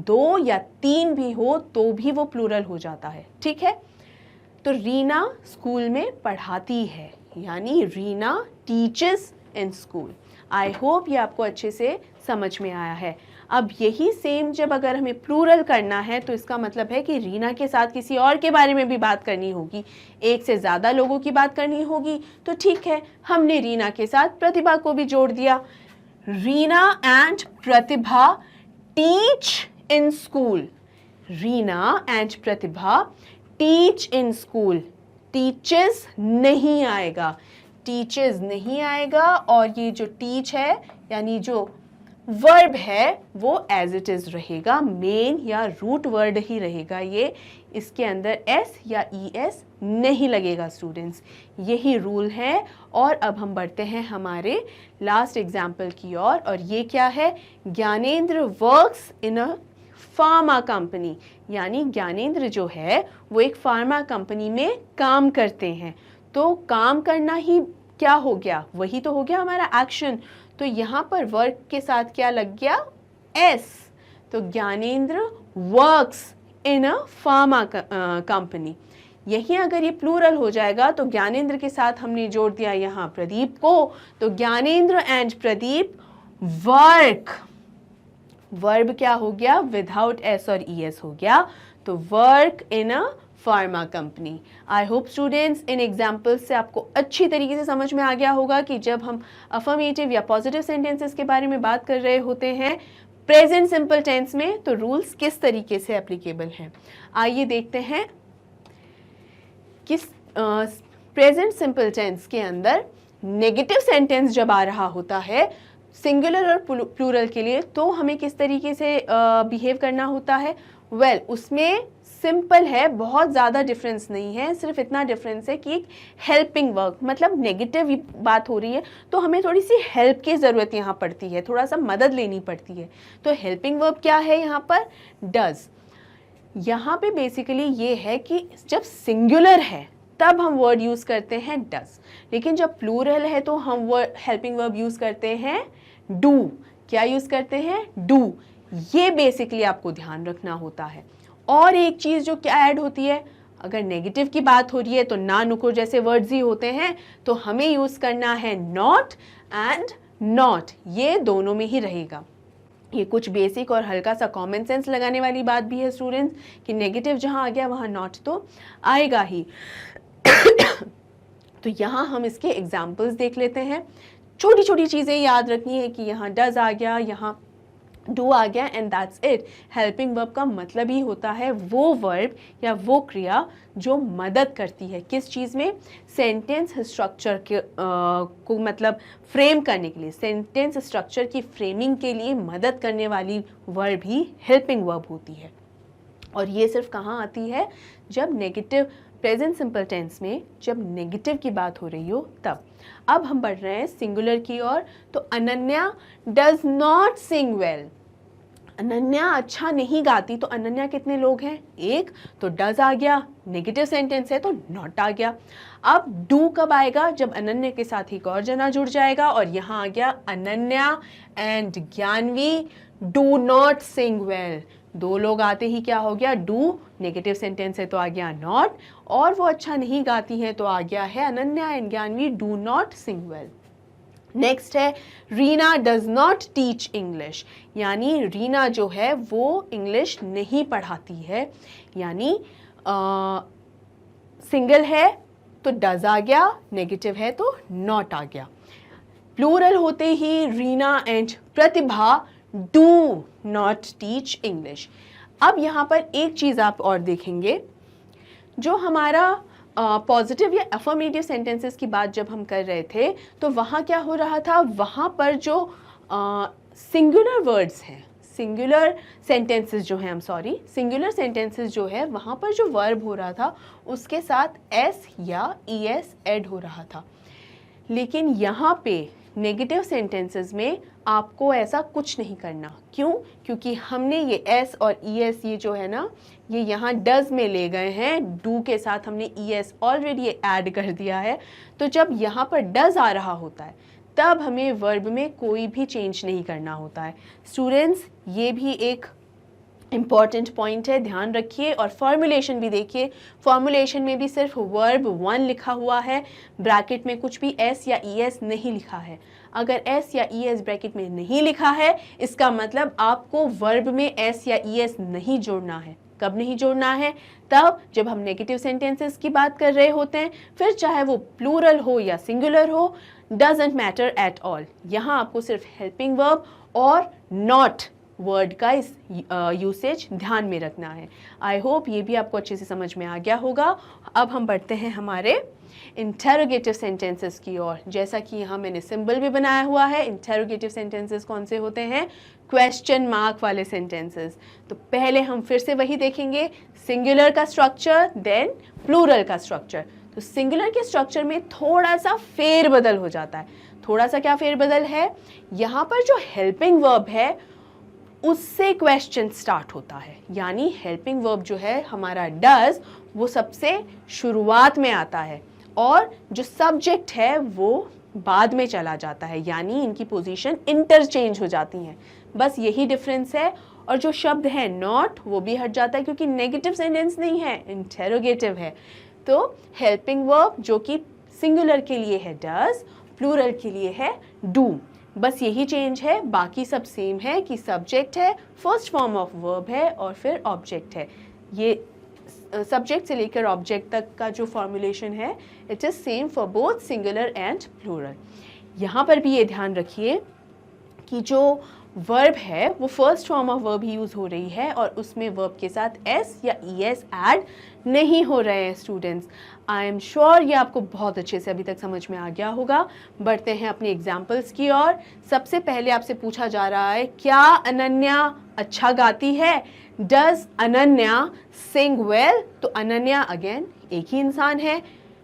2 या 3 भी हो तो भी वो प्लूरल हो जाता है, ठीक है। तो रीना स्कूल में पढ़ाती है, यानी Reena teachers in school. I hope ये आपको अच्छे से समझ में आया है। अब यही सेम जब अगर हमें प्लूरल करना है तो इसका मतलब है कि रीना के साथ किसी और के बारे में भी बात करनी होगी, एक से ज़्यादा लोगों की बात करनी होगी, तो ठीक है, हमने रीना के साथ प्रतिभा को भी जोड़ दिया। Reena and Pratibha teach in school. Reena and Pratibha teach in school. Teachers नहीं आएगा, टीचर्स नहीं आएगा, और ये जो टीच है यानी जो वर्ब है वो एज इट इज रहेगा, मेन या रूट वर्ड ही रहेगा ये, इसके अंदर एस या ई एस नहीं लगेगा स्टूडेंट्स। यही रूल है। और अब हम बढ़ते हैं हमारे लास्ट एग्जाम्पल की ओर, और ये क्या है, Gyanendra works in a pharma company, यानी ज्ञानेंद्र जो है वो एक फार्मा कंपनी में काम करते हैं। तो काम करना ही क्या हो गया, वही तो हो गया हमारा एक्शन। तो यहाँ पर वर्क के साथ क्या लग गया, एस। तो Gyanendra works in a pharma company. यही अगर ये प्लूरल हो जाएगा तो ज्ञानेंद्र के साथ हमने जोड़ दिया यहाँ प्रदीप को, तो Gyanendra and Pradeep work. Verb क्या हो गया, विदाउट एस और ई एस हो गया। तो work in a pharma company. I hope students in examples से आपको अच्छी तरीके से समझ में आ गया होगा कि जब हम अफर्मेटिव या पॉजिटिव सेंटेंसेस के बारे में बात कर रहे होते हैं प्रेजेंट सिंपल टेंस में, तो रूल्स किस तरीके से एप्लीकेबल हैं। आइए देखते हैं किस प्रेजेंट सिंपल टेंस के अंदर नेगेटिव सेंटेंस जब आ रहा होता है सिंगुलर और प्लूरल के लिए, तो हमें किस तरीके से बिहेव करना होता है। वेल, उसमें सिंपल है, बहुत ज़्यादा डिफरेंस नहीं है, सिर्फ इतना डिफरेंस है कि एक हेल्पिंग वर्क, मतलब नेगेटिव बात हो रही है तो हमें थोड़ी सी हेल्प की ज़रूरत यहाँ पड़ती है, थोड़ा सा मदद लेनी पड़ती है। तो हेल्पिंग वर्ब क्या है यहाँ पर, डज। यहाँ पे बेसिकली ये है कि जब सिंगुलर है तब हम वर्ड यूज़ करते हैं डज, लेकिन जब प्लूरल है तो हम हेल्पिंग वर्ब यूज़ करते हैं डू। क्या यूज़ करते हैं, डू। ये बेसिकली आपको ध्यान रखना होता है। और एक चीज़ जो क्या ऐड होती है, अगर नेगेटिव की बात हो रही है तो ना नुकुर जैसे वर्ड्स ही होते हैं, तो हमें यूज़ करना है नॉट एंड नॉट, ये दोनों में ही रहेगा। ये कुछ बेसिक और हल्का सा कॉमन सेंस लगाने वाली बात भी है स्टूडेंट्स कि नेगेटिव जहाँ आ गया वहाँ नॉट तो आएगा ही। तो यहाँ हम इसके एग्जाम्पल्स देख लेते हैं। छोटी छोटी चीज़ें याद रखनी है कि यहाँ डज आ गया, यहाँ डू आ गया and that's it. Helping verb का मतलब ही होता है वो वर्ब या वो क्रिया जो मदद करती है किस चीज़ में, सेंटेंस स्ट्रक्चर के को मतलब फ्रेम करने के लिए, सेंटेंस स्ट्रक्चर की फ्रेमिंग के लिए मदद करने वाली वर्ब ही हेल्पिंग वर्ब होती है। और ये सिर्फ कहाँ आती है, जब नेगेटिव प्रेजेंट सिंपल टेंस में जब नेगेटिव की बात हो रही हो तब। अब हम बढ़ रहे हैं सिंगुलर की ओर। तो Ananya does not sing well. Ananya अच्छा नहीं गाती, तो अनन्या कितने लोग हैं, एक, तो डज आ गया, नेगेटिव सेंटेंस है तो नॉट आ गया। अब डू कब आएगा, जब अनन्या के साथ एक और जना जुड़ जाएगा, और यहाँ आ गया Ananya and Gyanvi do not sing well. दो लोग आते ही क्या हो गया, डू, नेगेटिव सेंटेंस है तो आ गया नॉट, और वो अच्छा नहीं गाती हैं तो आ गया है Ananya and Gyanvi do not sing well. Next है Reena does not teach English, यानी रीना जो है वो इंग्लिश नहीं पढ़ाती है, यानी सिंगल है तो डज आ गया, नेगेटिव है तो नॉट आ गया। प्लूरल होते ही Reena and Pratibha do not teach English. अब यहाँ पर एक चीज़ आप और देखेंगे, जो हमारा पॉजिटिव या अफर्मेटिव सेंटेंसेस की बात जब हम कर रहे थे तो वहाँ क्या हो रहा था, वहाँ पर जो सिंगुलर वर्ड्स हैं, सिंगुलर सेंटेंसेस जो हैं, सिंगुलर सेंटेंसेस जो है वहाँ पर जो वर्ब हो रहा था उसके साथ एस या ईएस ऐड हो रहा था। लेकिन यहाँ पे नेगेटिव सेंटेंसेस में आपको ऐसा कुछ नहीं करना। क्यों? क्योंकि हमने ये एस और ईएस ये जो है ना, ये यहाँ डज में ले गए हैं, डू के साथ हमने ईएस ऑलरेडी ऐड कर दिया है। तो जब यहाँ पर डज आ रहा होता है तब हमें वर्ब में कोई भी चेंज नहीं करना होता है। स्टूडेंट्स, ये भी एक इम्पॉर्टेंट पॉइंट है, ध्यान रखिए। और फॉर्मुलेशन भी देखिए, फॉर्मुलेशन में भी सिर्फ वर्ब वन लिखा हुआ है, ब्रैकेट में कुछ भी एस या ईएस नहीं लिखा है। अगर एस या ईएस ब्रैकेट में नहीं लिखा है इसका मतलब आपको वर्ब में एस या ईएस नहीं जोड़ना है। कब नहीं जोड़ना है? तब जब हम नेगेटिव सेंटेंसेस की बात कर रहे होते हैं, फिर चाहे वो प्लूरल हो या सिंगुलर हो, डजंट मैटर एट ऑल। यहाँ आपको सिर्फ हेल्पिंग वर्ब और नॉट वर्ड का इस यूसेज ध्यान में रखना है। आई होप ये भी आपको अच्छे से समझ में आ गया होगा। अब हम बढ़ते हैं हमारे इंटेरोगेटिव सेंटेंसेस की ओर। जैसा कि यहाँ मैंने सिंबल भी बनाया हुआ है, इंटेरोगेटिव सेंटेंसेस कौन से होते हैं? क्वेश्चन मार्क वाले सेंटेंसेस। तो पहले हम फिर से वही देखेंगे, सिंगुलर का स्ट्रक्चर देन प्लूरल का स्ट्रक्चर। तो सिंगुलर के स्ट्रक्चर में थोड़ा सा फेरबदल हो जाता है। थोड़ा सा क्या फेरबदल है? यहाँ पर जो हेल्पिंग वर्ब है उससे क्वेश्चन स्टार्ट होता है, यानी हेल्पिंग वर्ब जो है हमारा डज, वो सबसे शुरुआत में आता है और जो सब्जेक्ट है वो बाद में चला जाता है, यानी इनकी पोजीशन इंटरचेंज हो जाती हैं। बस यही डिफरेंस है। और जो शब्द है नॉट, वो भी हट जाता है क्योंकि नेगेटिव सेंटेंस नहीं है, इंटेरोगेटिव है। तो हेल्पिंग वर्ब जो कि सिंगुलर के लिए है डज, प्लूरल के लिए है डू। बस यही चेंज है, बाकी सब सेम है कि सब्जेक्ट है, फर्स्ट फॉर्म ऑफ वर्ब है और फिर ऑब्जेक्ट है। ये सब्जेक्ट से लेकर ऑब्जेक्ट तक का जो फॉर्मुलेशन है it is same for both singular and plural. यहाँ पर भी ये ध्यान रखिए कि जो वर्ब है वो first form of verb use हो रही है और उसमें वर्ब के साथ एस या ई एस ऐड नहीं हो रहे हैं स्टूडेंट्स। आई एम श्योर ये आपको बहुत अच्छे से अभी तक समझ में आ गया होगा। बढ़ते हैं अपने एग्जाम्पल्स की ओर। सबसे पहले आपसे पूछा जा रहा है क्या अनन्या अच्छा गाती है? Does Ananya Singh well? तो अनन्या अगेन एक ही इंसान है,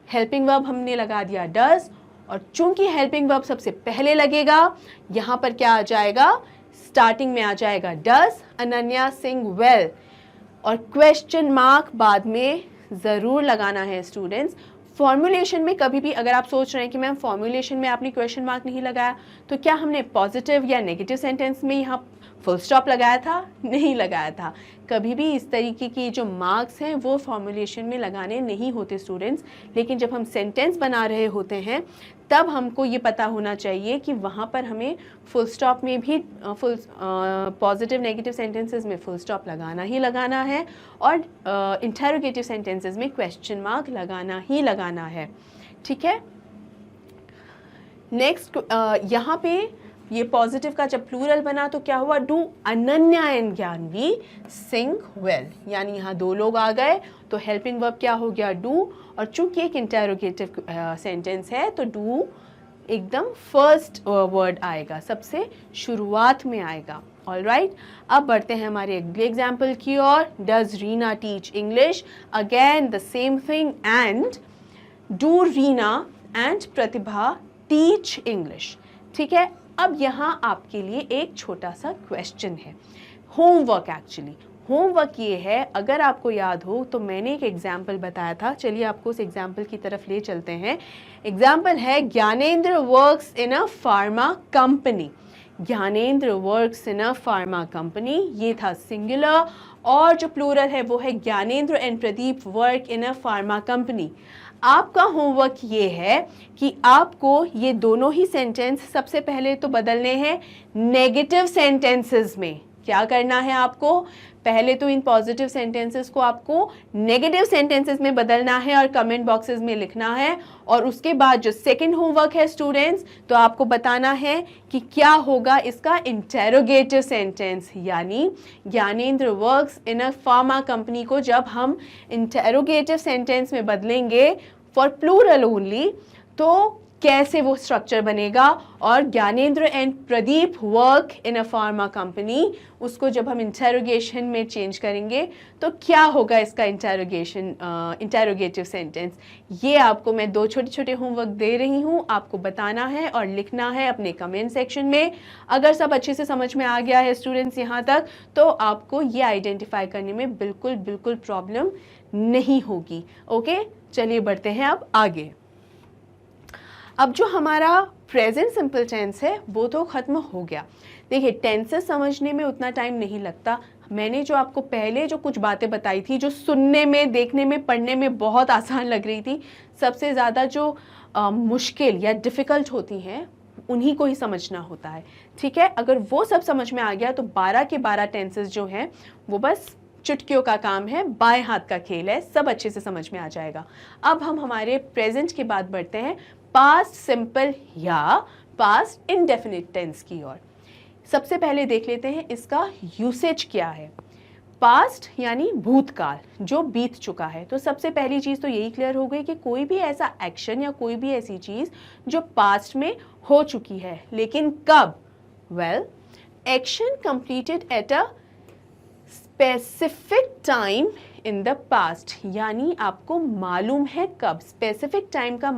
हेल्पिंग वर्ब हमने लगा दिया डज, और चूंकि हेल्पिंग वर्ब सबसे पहले लगेगा यहाँ पर क्या आ जाएगा, स्टार्टिंग में आ जाएगा डज अनन्या सिंग वेल, और क्वेश्चन मार्क बाद में ज़रूर लगाना है स्टूडेंट्स। फॉर्मुलेशन में कभी भी अगर आप सोच रहे हैं कि मैम फॉर्मुलेशन में आपने क्वेश्चन मार्क नहीं लगाया, तो क्या हमने पॉजिटिव या नेगेटिव सेंटेंस में यहाँ फुल स्टॉप लगाया था? नहीं लगाया था। कभी भी इस तरीके की जो मार्क्स हैं वो फॉर्मुलेशन में लगाने नहीं होते स्टूडेंट्स, लेकिन जब हम सेंटेंस बना रहे होते हैं तब हमको ये पता होना चाहिए कि वहाँ पर हमें फुल स्टॉप में भी पॉजिटिव नेगेटिव सेंटेंसेस में फुल स्टॉप लगाना ही लगाना है, और इंटरोगेटिव सेंटेंसेस में क्वेश्चन मार्क लगाना ही लगाना है। ठीक है, नेक्स्ट यहाँ पे ये पॉजिटिव का जब प्लूरल बना तो क्या हुआ, do Ananya and Gyanvi sing well, यानी यहाँ दो लोग आ गए तो हेल्पिंग वर्ब क्या हो गया डू, और चूंकि एक इंटरोगेटिव सेंटेंस है तो डू एकदम फर्स्ट वर्ड आएगा, सबसे शुरुआत में आएगा। ऑलराइट, अब बढ़ते हैं हमारे अगले एग्जाम्पल की ओर। Does Reena teach English? Again the same thing, and do Reena and Pratibha teach English. ठीक है, अब यहाँ आपके लिए एक छोटा सा क्वेश्चन है, होमवर्क। एक्चुअली होमवर्क ये है, अगर आपको याद हो तो मैंने एक एग्जाम्पल बताया था, चलिए आपको उस एग्जाम्पल की तरफ ले चलते हैं। एग्जाम्पल है Gyanendra works in a pharma company. Gyanendra works in a pharma company, ये था सिंगुलर, और जो प्लूरल है वो है Gyanendra and Pradeep work in a pharma company. आपका होमवर्क ये है कि आपको ये दोनों ही सेंटेंस सबसे पहले तो बदलने हैं नेगेटिव सेंटेंसेस में। क्या करना है आपको, पहले तो इन पॉजिटिव सेंटेंसेस को आपको नेगेटिव सेंटेंसेस में बदलना है और कमेंट बॉक्सेस में लिखना है, और उसके बाद जो सेकंड होमवर्क है स्टूडेंट्स, तो आपको बताना है कि क्या होगा इसका इंटेरोगेटिव सेंटेंस, यानी Gyanendra works in a pharma company को जब हम इंटेरोगेटिव सेंटेंस में बदलेंगे फॉर प्लूरल ओनली तो कैसे वो स्ट्रक्चर बनेगा, और Gyanendra and Pradeep work in a pharma company उसको जब हम इंटेरोगेशन में चेंज करेंगे तो क्या होगा इसका इंटेरोगेटिव सेंटेंस। ये आपको मैं दो छोटे छोटे होमवर्क दे रही हूँ, आपको बताना है और लिखना है अपने कमेंट सेक्शन में। अगर सब अच्छे से समझ में आ गया है स्टूडेंट्स यहाँ तक, तो आपको ये आइडेंटिफाई करने में बिल्कुल प्रॉब्लम नहीं होगी। ओके, चलिए बढ़ते हैं अब आगे। अब जो हमारा प्रेजेंट सिंपल टेंस है वो तो ख़त्म हो गया। देखिए, टेंसेस समझने में उतना टाइम नहीं लगता। मैंने जो आपको पहले जो कुछ बातें बताई थी, जो सुनने में, देखने में, पढ़ने में बहुत आसान लग रही थी, सबसे ज़्यादा जो मुश्किल या डिफ़िकल्ट होती हैं उन्हीं को ही समझना होता है। ठीक है, अगर वो सब समझ में आ गया तो 12 के 12 टेंसेस जो हैं वो बस चुटकियों का काम है, बाएं हाथ का खेल है, सब अच्छे से समझ में आ जाएगा। अब हम हमारे प्रेजेंट के बाद बढ़ते हैं पास्ट सिंपल या पास्ट इंडेफिनिट टेंस की ओर। सबसे पहले देख लेते हैं इसका यूसेज क्या है। पास्ट यानी भूतकाल, जो बीत चुका है। तो सबसे पहली चीज़ तो यही क्लियर हो गई कि कोई भी ऐसा एक्शन या कोई भी ऐसी चीज़ जो पास्ट में हो चुकी है, लेकिन कब? Well, action completed at a specific time in the past, यानी आपको मालूम है कब। स्पेसिफिक टाइम का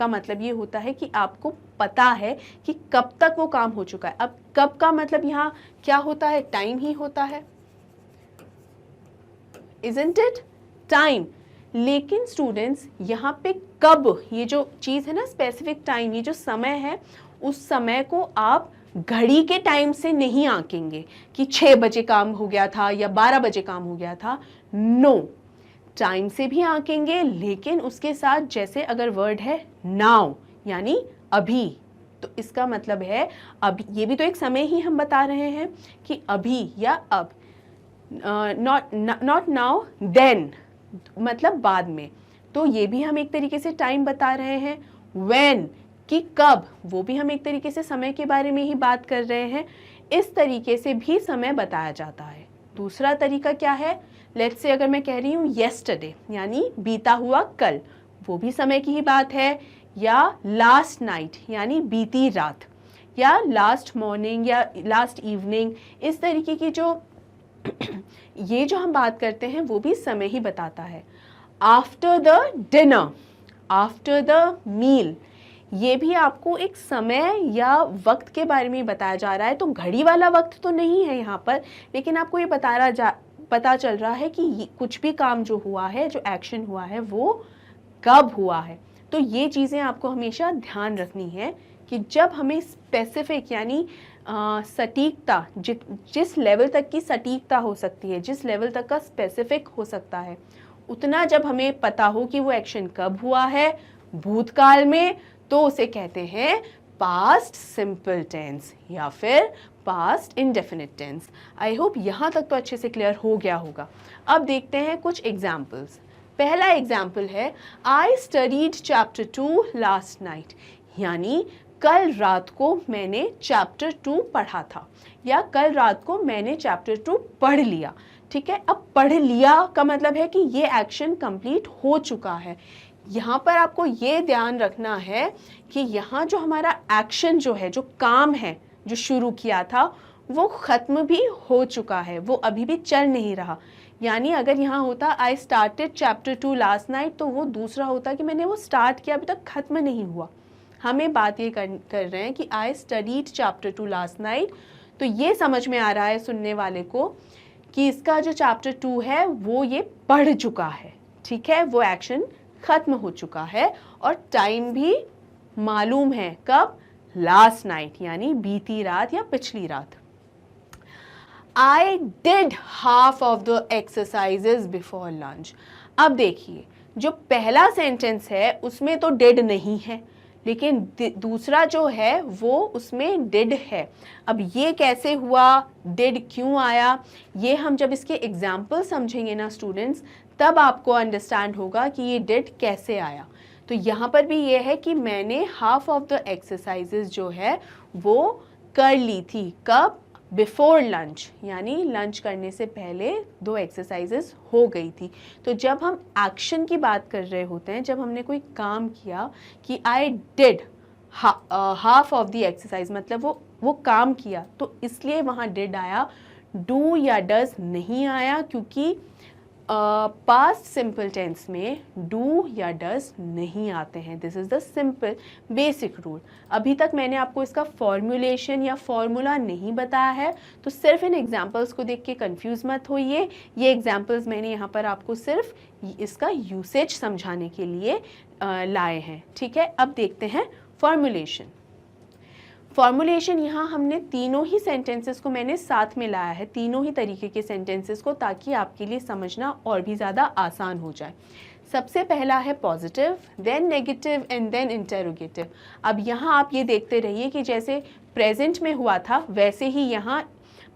मतलब ये होता है कि आपको पता है कि कब तक वो काम हो चुका है। अब कब का मतलब यहाँ क्या होता है, टाइम ही होता है, isn't it? टाइम। लेकिन स्टूडेंट्स यहाँ पे कब, ये जो चीज़ है ना स्पेसिफिक टाइम, ये जो समय है, उस समय को आप घड़ी के टाइम से नहीं आंकेंगे कि 6 बजे काम हो गया था या 12 बजे काम हो गया था। नो, टाइम से भी आंकेंगे, लेकिन उसके साथ जैसे अगर वर्ड है नाउ यानी अभी, तो इसका मतलब है अभी, ये भी तो एक समय ही हम बता रहे हैं कि अभी या अब। नॉट नाउ देन मतलब बाद में, तो ये भी हम एक तरीके से टाइम बता रहे हैं। व्हेन कि कब, वो भी हम एक तरीके से समय के बारे में ही बात कर रहे हैं। इस तरीके से भी समय बताया जाता है। दूसरा तरीका क्या है, लेट्स से अगर मैं कह रही हूँ येस्टरडे यानी बीता हुआ कल, वो भी समय की ही बात है। या लास्ट नाइट यानी बीती रात, या लास्ट मॉर्निंग या लास्ट इवनिंग, इस तरीके की जो ये जो हम बात करते हैं वो भी समय ही बताता है। After the dinner, after the meal, ये भी आपको एक समय या वक्त के बारे में बताया जा रहा है। तो घड़ी वाला वक्त तो नहीं है यहाँ पर, लेकिन आपको ये पता चल रहा है कि कुछ भी काम जो हुआ है, जो एक्शन हुआ है, वो कब हुआ है। तो ये चीज़ें आपको हमेशा ध्यान रखनी है कि जब हमें स्पेसिफिक यानी सटीकता, जिस लेवल तक की सटीकता हो सकती है, जिस लेवल तक का स्पेसिफिक हो सकता है, उतना जब हमें पता हो कि वो एक्शन कब हुआ है भूतकाल में, तो उसे कहते हैं पास्ट सिंपल टेंस या फिर past indefinite tense. I hope यहाँ तक तो अच्छे से क्लियर हो गया होगा। अब देखते हैं कुछ एग्जाम्पल्स। पहला एग्जाम्पल है I studied chapter 2 last night, यानी कल रात को मैंने चैप्टर 2 पढ़ा था, या कल रात को मैंने चैप्टर 2 पढ़ लिया। ठीक है, अब पढ़ लिया का मतलब है कि ये एक्शन कंप्लीट हो चुका है। यहाँ पर आपको ये ध्यान रखना है कि यहाँ जो हमारा एक्शन जो है, जो काम है जो शुरू किया था, वो ख़त्म भी हो चुका है, वो अभी भी चल नहीं रहा। यानी अगर यहाँ होता I started chapter 2 last night, तो वो दूसरा होता कि मैंने वो स्टार्ट किया, अभी तक ख़त्म नहीं हुआ। हमें बात ये कर रहे हैं कि I studied chapter 2 last night, तो ये समझ में आ रहा है सुनने वाले को कि इसका जो चैप्टर 2 है वो ये पढ़ चुका है। ठीक है, वो एक्शन ख़त्म हो चुका है और टाइम भी मालूम है, कब, लास्ट नाइट यानी बीती रात या पिछली रात। I did half of the exercises before lunch। अब देखिए, जो पहला सेंटेंस है उसमें तो did नहीं है, लेकिन दूसरा जो है वो उसमें did है। अब ये कैसे हुआ, did क्यों आया, ये हम जब इसके एग्जाम्पल समझेंगे ना स्टूडेंट्स, तब आपको अंडरस्टैंड होगा कि ये did कैसे आया। तो यहाँ पर भी ये है कि मैंने हाफ ऑफ द एक्सरसाइजेज जो है वो कर ली थी, कब, बिफोर लंच, यानी लंच करने से पहले 2 एक्सरसाइजेस हो गई थी। तो जब हम एक्शन की बात कर रहे होते हैं, जब हमने कोई काम किया कि I did half of the exercise, मतलब वो काम किया, तो इसलिए वहाँ डिड आया, डू या डज नहीं आया, क्योंकि पास्ट सिंपल टेंस में डू या डज नहीं आते हैं। This is the simple basic rule. अभी तक मैंने आपको इसका फॉर्मूलेशन या फॉर्मूला नहीं बताया है, तो सिर्फ इन एग्जांपल्स को देख के कंफ्यूज मत होइए। ये एग्जांपल्स मैंने यहाँ पर आपको सिर्फ इसका यूसेज समझाने के लिए लाए हैं। ठीक है, अब देखते हैं फॉर्मूलेशन। फॉर्मूलेशन यहाँ हमने तीनों ही सेंटेंसेस को मैंने साथ में लाया है, तीनों ही तरीके के सेंटेंसेस को, ताकि आपके लिए समझना और भी ज़्यादा आसान हो जाए। सबसे पहला है positive, then negative and then interrogative. अब यहाँ आप ये देखते रहिए कि जैसे प्रेजेंट में हुआ था वैसे ही यहाँ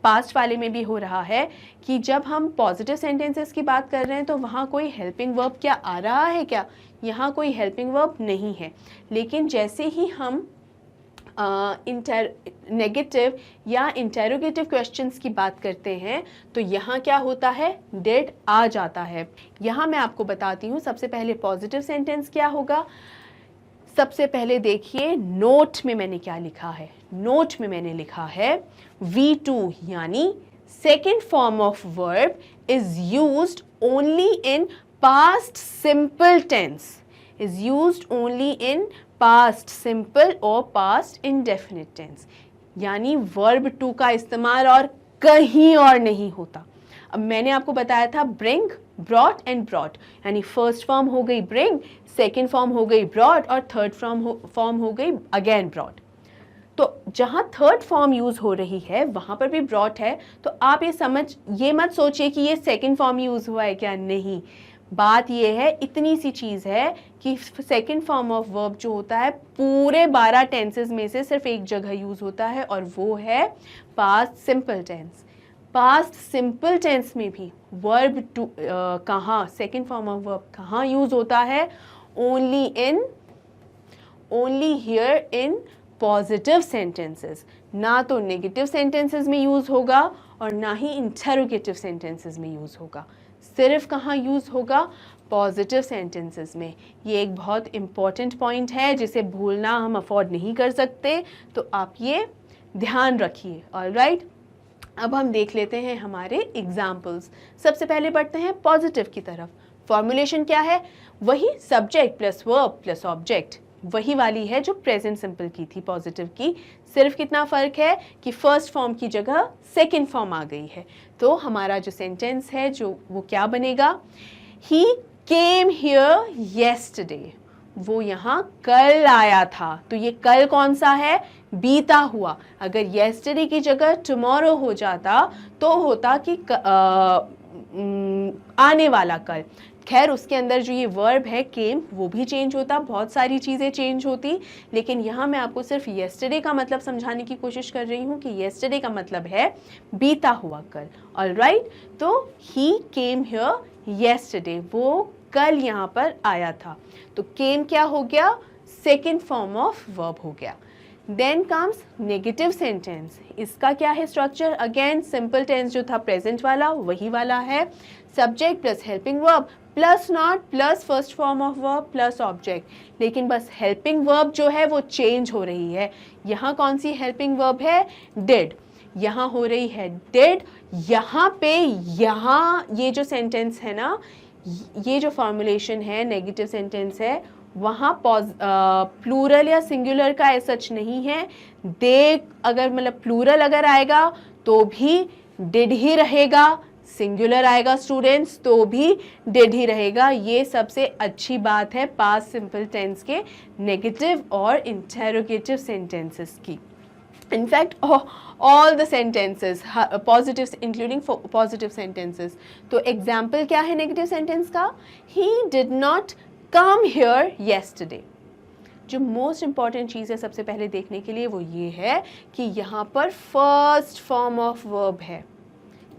पास्ट वाले में भी हो रहा है कि जब हम पॉजिटिव सेंटेंसेस की बात कर रहे हैं तो वहाँ कोई हेल्पिंग वर्ब क्या आ रहा है क्या, यहाँ कोई हेल्पिंग वर्ब नहीं है। लेकिन जैसे ही हम नेगेटिव या इंटेरोगेटिव क्वेश्चंस की बात करते हैं तो यहाँ क्या होता है, डिड आ जाता है। यहाँ मैं आपको बताती हूँ, सबसे पहले पॉजिटिव सेंटेंस क्या होगा। सबसे पहले देखिए नोट में मैंने क्या लिखा है, नोट में मैंने लिखा है V2 यानी second form of verb is used only in past simple tense, is used only in past simple और पास्ट इंडेफिनिट टेंस, यानी वर्ब टू का इस्तेमाल और कहीं और नहीं होता। अब मैंने आपको बताया था ब्रिंग, ब्रॉट एंड ब्रॉट, यानी फर्स्ट फॉर्म हो गई ब्रिंग, सेकेंड फॉर्म हो गई ब्रॉट और थर्ड फॉर्म हो गई अगेन ब्रॉट। तो जहाँ थर्ड फॉर्म यूज़ हो रही है वहाँ पर भी ब्रॉट है। तो आप ये मत सोचिए कि ये सेकेंड फॉर्म यूज़ हुआ है क्या, नहीं। बात ये है, इतनी सी चीज़ है कि सेकेंड फॉर्म ऑफ वर्ब जो होता है पूरे 12 टेंसेस में से सिर्फ एक जगह यूज़ होता है और वो है past simple tense. Past simple tense में भी वर्ब टू कहाँ, सेकेंड फॉर्म ऑफ वर्ब कहाँ यूज होता है? Only here in positive sentences, ना तो नेगेटिव सेंटेंसेस में यूज होगा और ना ही इंटरोगेटिव सेंटेंसेस में यूज होगा, सिर्फ कहाँ यूज होगा? पॉजिटिव सेंटेंसेस में। ये एक बहुत इंपॉर्टेंट पॉइंट है जिसे भूलना हम अफोर्ड नहीं कर सकते, तो आप ये ध्यान रखिए। ऑलराइट, अब हम देख लेते हैं हमारे एग्जाम्पल्स। सबसे पहले बढ़ते हैं पॉजिटिव की तरफ। फॉर्मुलेशन क्या है? वही subject plus verb plus object, वही वाली है जो प्रेजेंट सिंपल की थी पॉजिटिव की। सिर्फ कितना फ़र्क है कि फर्स्ट फॉर्म की जगह सेकेंड फॉर्म आ गई है। तो हमारा जो सेंटेंस है जो वो क्या बनेगा? ही केम हियर येस्टरडे, वो यहाँ कल आया था। तो ये कल कौन सा है? बीता हुआ। अगर येस्टरडे की जगह टुमारो हो जाता तो होता कि आने वाला कल। खैर उसके अंदर जो ये वर्ब है केम वो भी चेंज होता, बहुत सारी चीज़ें चेंज होती, लेकिन यहाँ मैं आपको सिर्फ येस्टरडे का मतलब समझाने की कोशिश कर रही हूँ कि येस्टरडे का मतलब है बीता हुआ कल। ऑलराइट, तो ही केम हियर येस्टरडे, वो कल यहाँ पर आया था। तो केम क्या हो गया? सेकेंड फॉर्म ऑफ वर्ब हो गया। Then comes negative sentence. इसका क्या है स्ट्रक्चर? अगेन सिंपल टेंस जो था प्रेजेंट वाला वही वाला है। Subject plus helping verb plus not plus first form of verb plus object, लेकिन बस हेल्पिंग वर्ब जो है वो चेंज हो रही है। यहाँ कौन सी हेल्पिंग वर्ब है? डिड। यहाँ हो रही है डिड। यहाँ पे यहाँ ये जो सेंटेंस है ना, ये जो फॉर्मुलेशन है नेगेटिव सेंटेंस है, वहाँ प्लूरल या सिंगुलर का ऐसा सच नहीं है। दे अगर मतलब प्लूरल अगर आएगा तो भी डिड ही रहेगा, सिंगुलर आएगा स्टूडेंट्स तो भी डिड ही रहेगा। ये सबसे अच्छी बात है पास्ट सिंपल टेंस के नेगेटिव और इंटेरोगेटिव सेंटेंसेस की। In fact, all the sentences, positive including positive sentences. तो example क्या है negative sentence का? He did not come here yesterday. जो most important चीज़ है सबसे पहले देखने के लिए वो ये है कि यहाँ पर first form of verb है।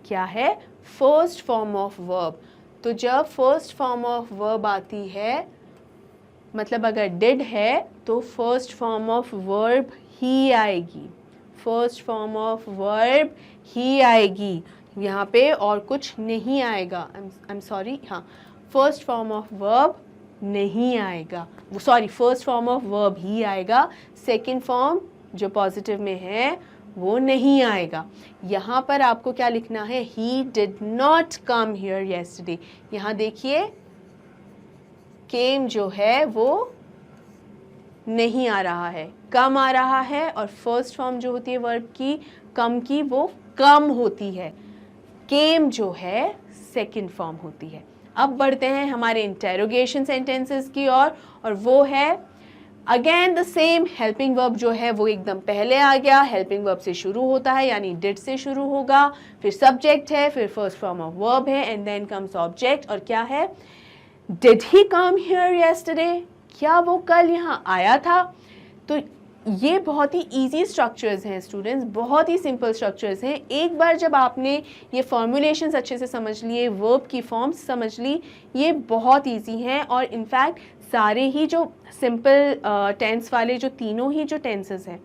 क्या है? first form of verb। तो जब first form of verb आती है, मतलब अगर did है तो first form of verb ही आएगी, फर्स्ट फॉर्म ऑफ वर्ब ही आएगी, यहाँ पे और कुछ नहीं आएगा। आई एम सॉरी, हाँ, फर्स्ट फॉर्म ऑफ वर्ब नहीं आएगा, sorry first form of verb ही आएगा, सेकंड फॉर्म जो पॉजिटिव में है वो नहीं आएगा। यहाँ पर आपको क्या लिखना है? He did not come here yesterday. यहाँ देखिए केम जो है वो नहीं आ रहा है, कम आ रहा है, और फर्स्ट फॉर्म जो होती है वर्ब की कम की वो कम होती है। केम जो है सेकंड फॉर्म होती है। अब बढ़ते हैं हमारे इंटेरोगेशन सेंटेंसेस की ओर, और वो है again the same. Helping verb जो है वो एकदम पहले आ गया, हेल्पिंग वर्ब से शुरू होता है यानी डिड से शुरू होगा, फिर सब्जेक्ट है, फिर फर्स्ट फॉर्म ऑफ वर्ब है, एंड देन कम्स ऑब्जेक्ट। और क्या है? Did he come here yesterday, क्या वो कल यहाँ आया था? तो ये बहुत ही इजी स्ट्रक्चर्स हैं स्टूडेंट्स, बहुत ही सिंपल स्ट्रक्चर्स हैं। एक बार जब आपने ये फॉर्मुलेशंस अच्छे से समझ लिए, वर्ब की फॉर्म्स समझ ली, ये बहुत इजी हैं। और इनफैक्ट सारे ही जो सिंपल टेंस वाले जो तीनों ही जो टेंसेस हैं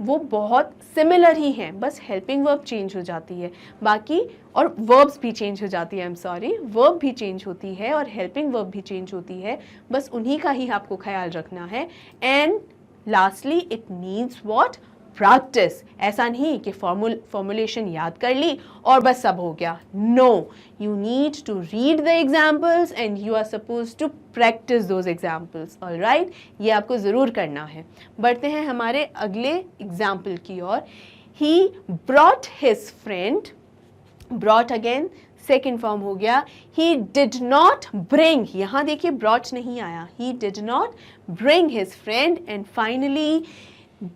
वो बहुत सिमिलर ही हैं, बस हेल्पिंग वर्ब चेंज हो जाती है बाकी, और वर्ब्स भी चेंज हो जाती है, आई एम सॉरी, वर्ब भी चेंज होती है और हेल्पिंग वर्ब भी चेंज होती है, बस उन्हीं का ही आपको ख्याल रखना है। And lastly it needs what? Practice. ऐसा नहीं कि फॉर्मुलेशन याद कर ली और बस सब हो गया। No, you need to read the examples and you are suppose to practice those examples. Alright, ये आपको ज़रूर करना है। बढ़ते हैं हमारे अगले एग्जाम्पल की ओर। He brought his friend, brought again second form हो गया। ही डिड नॉट ब्रिंग, यहाँ देखिए ब्रॉट नहीं आया, he did not bring his friend. And finally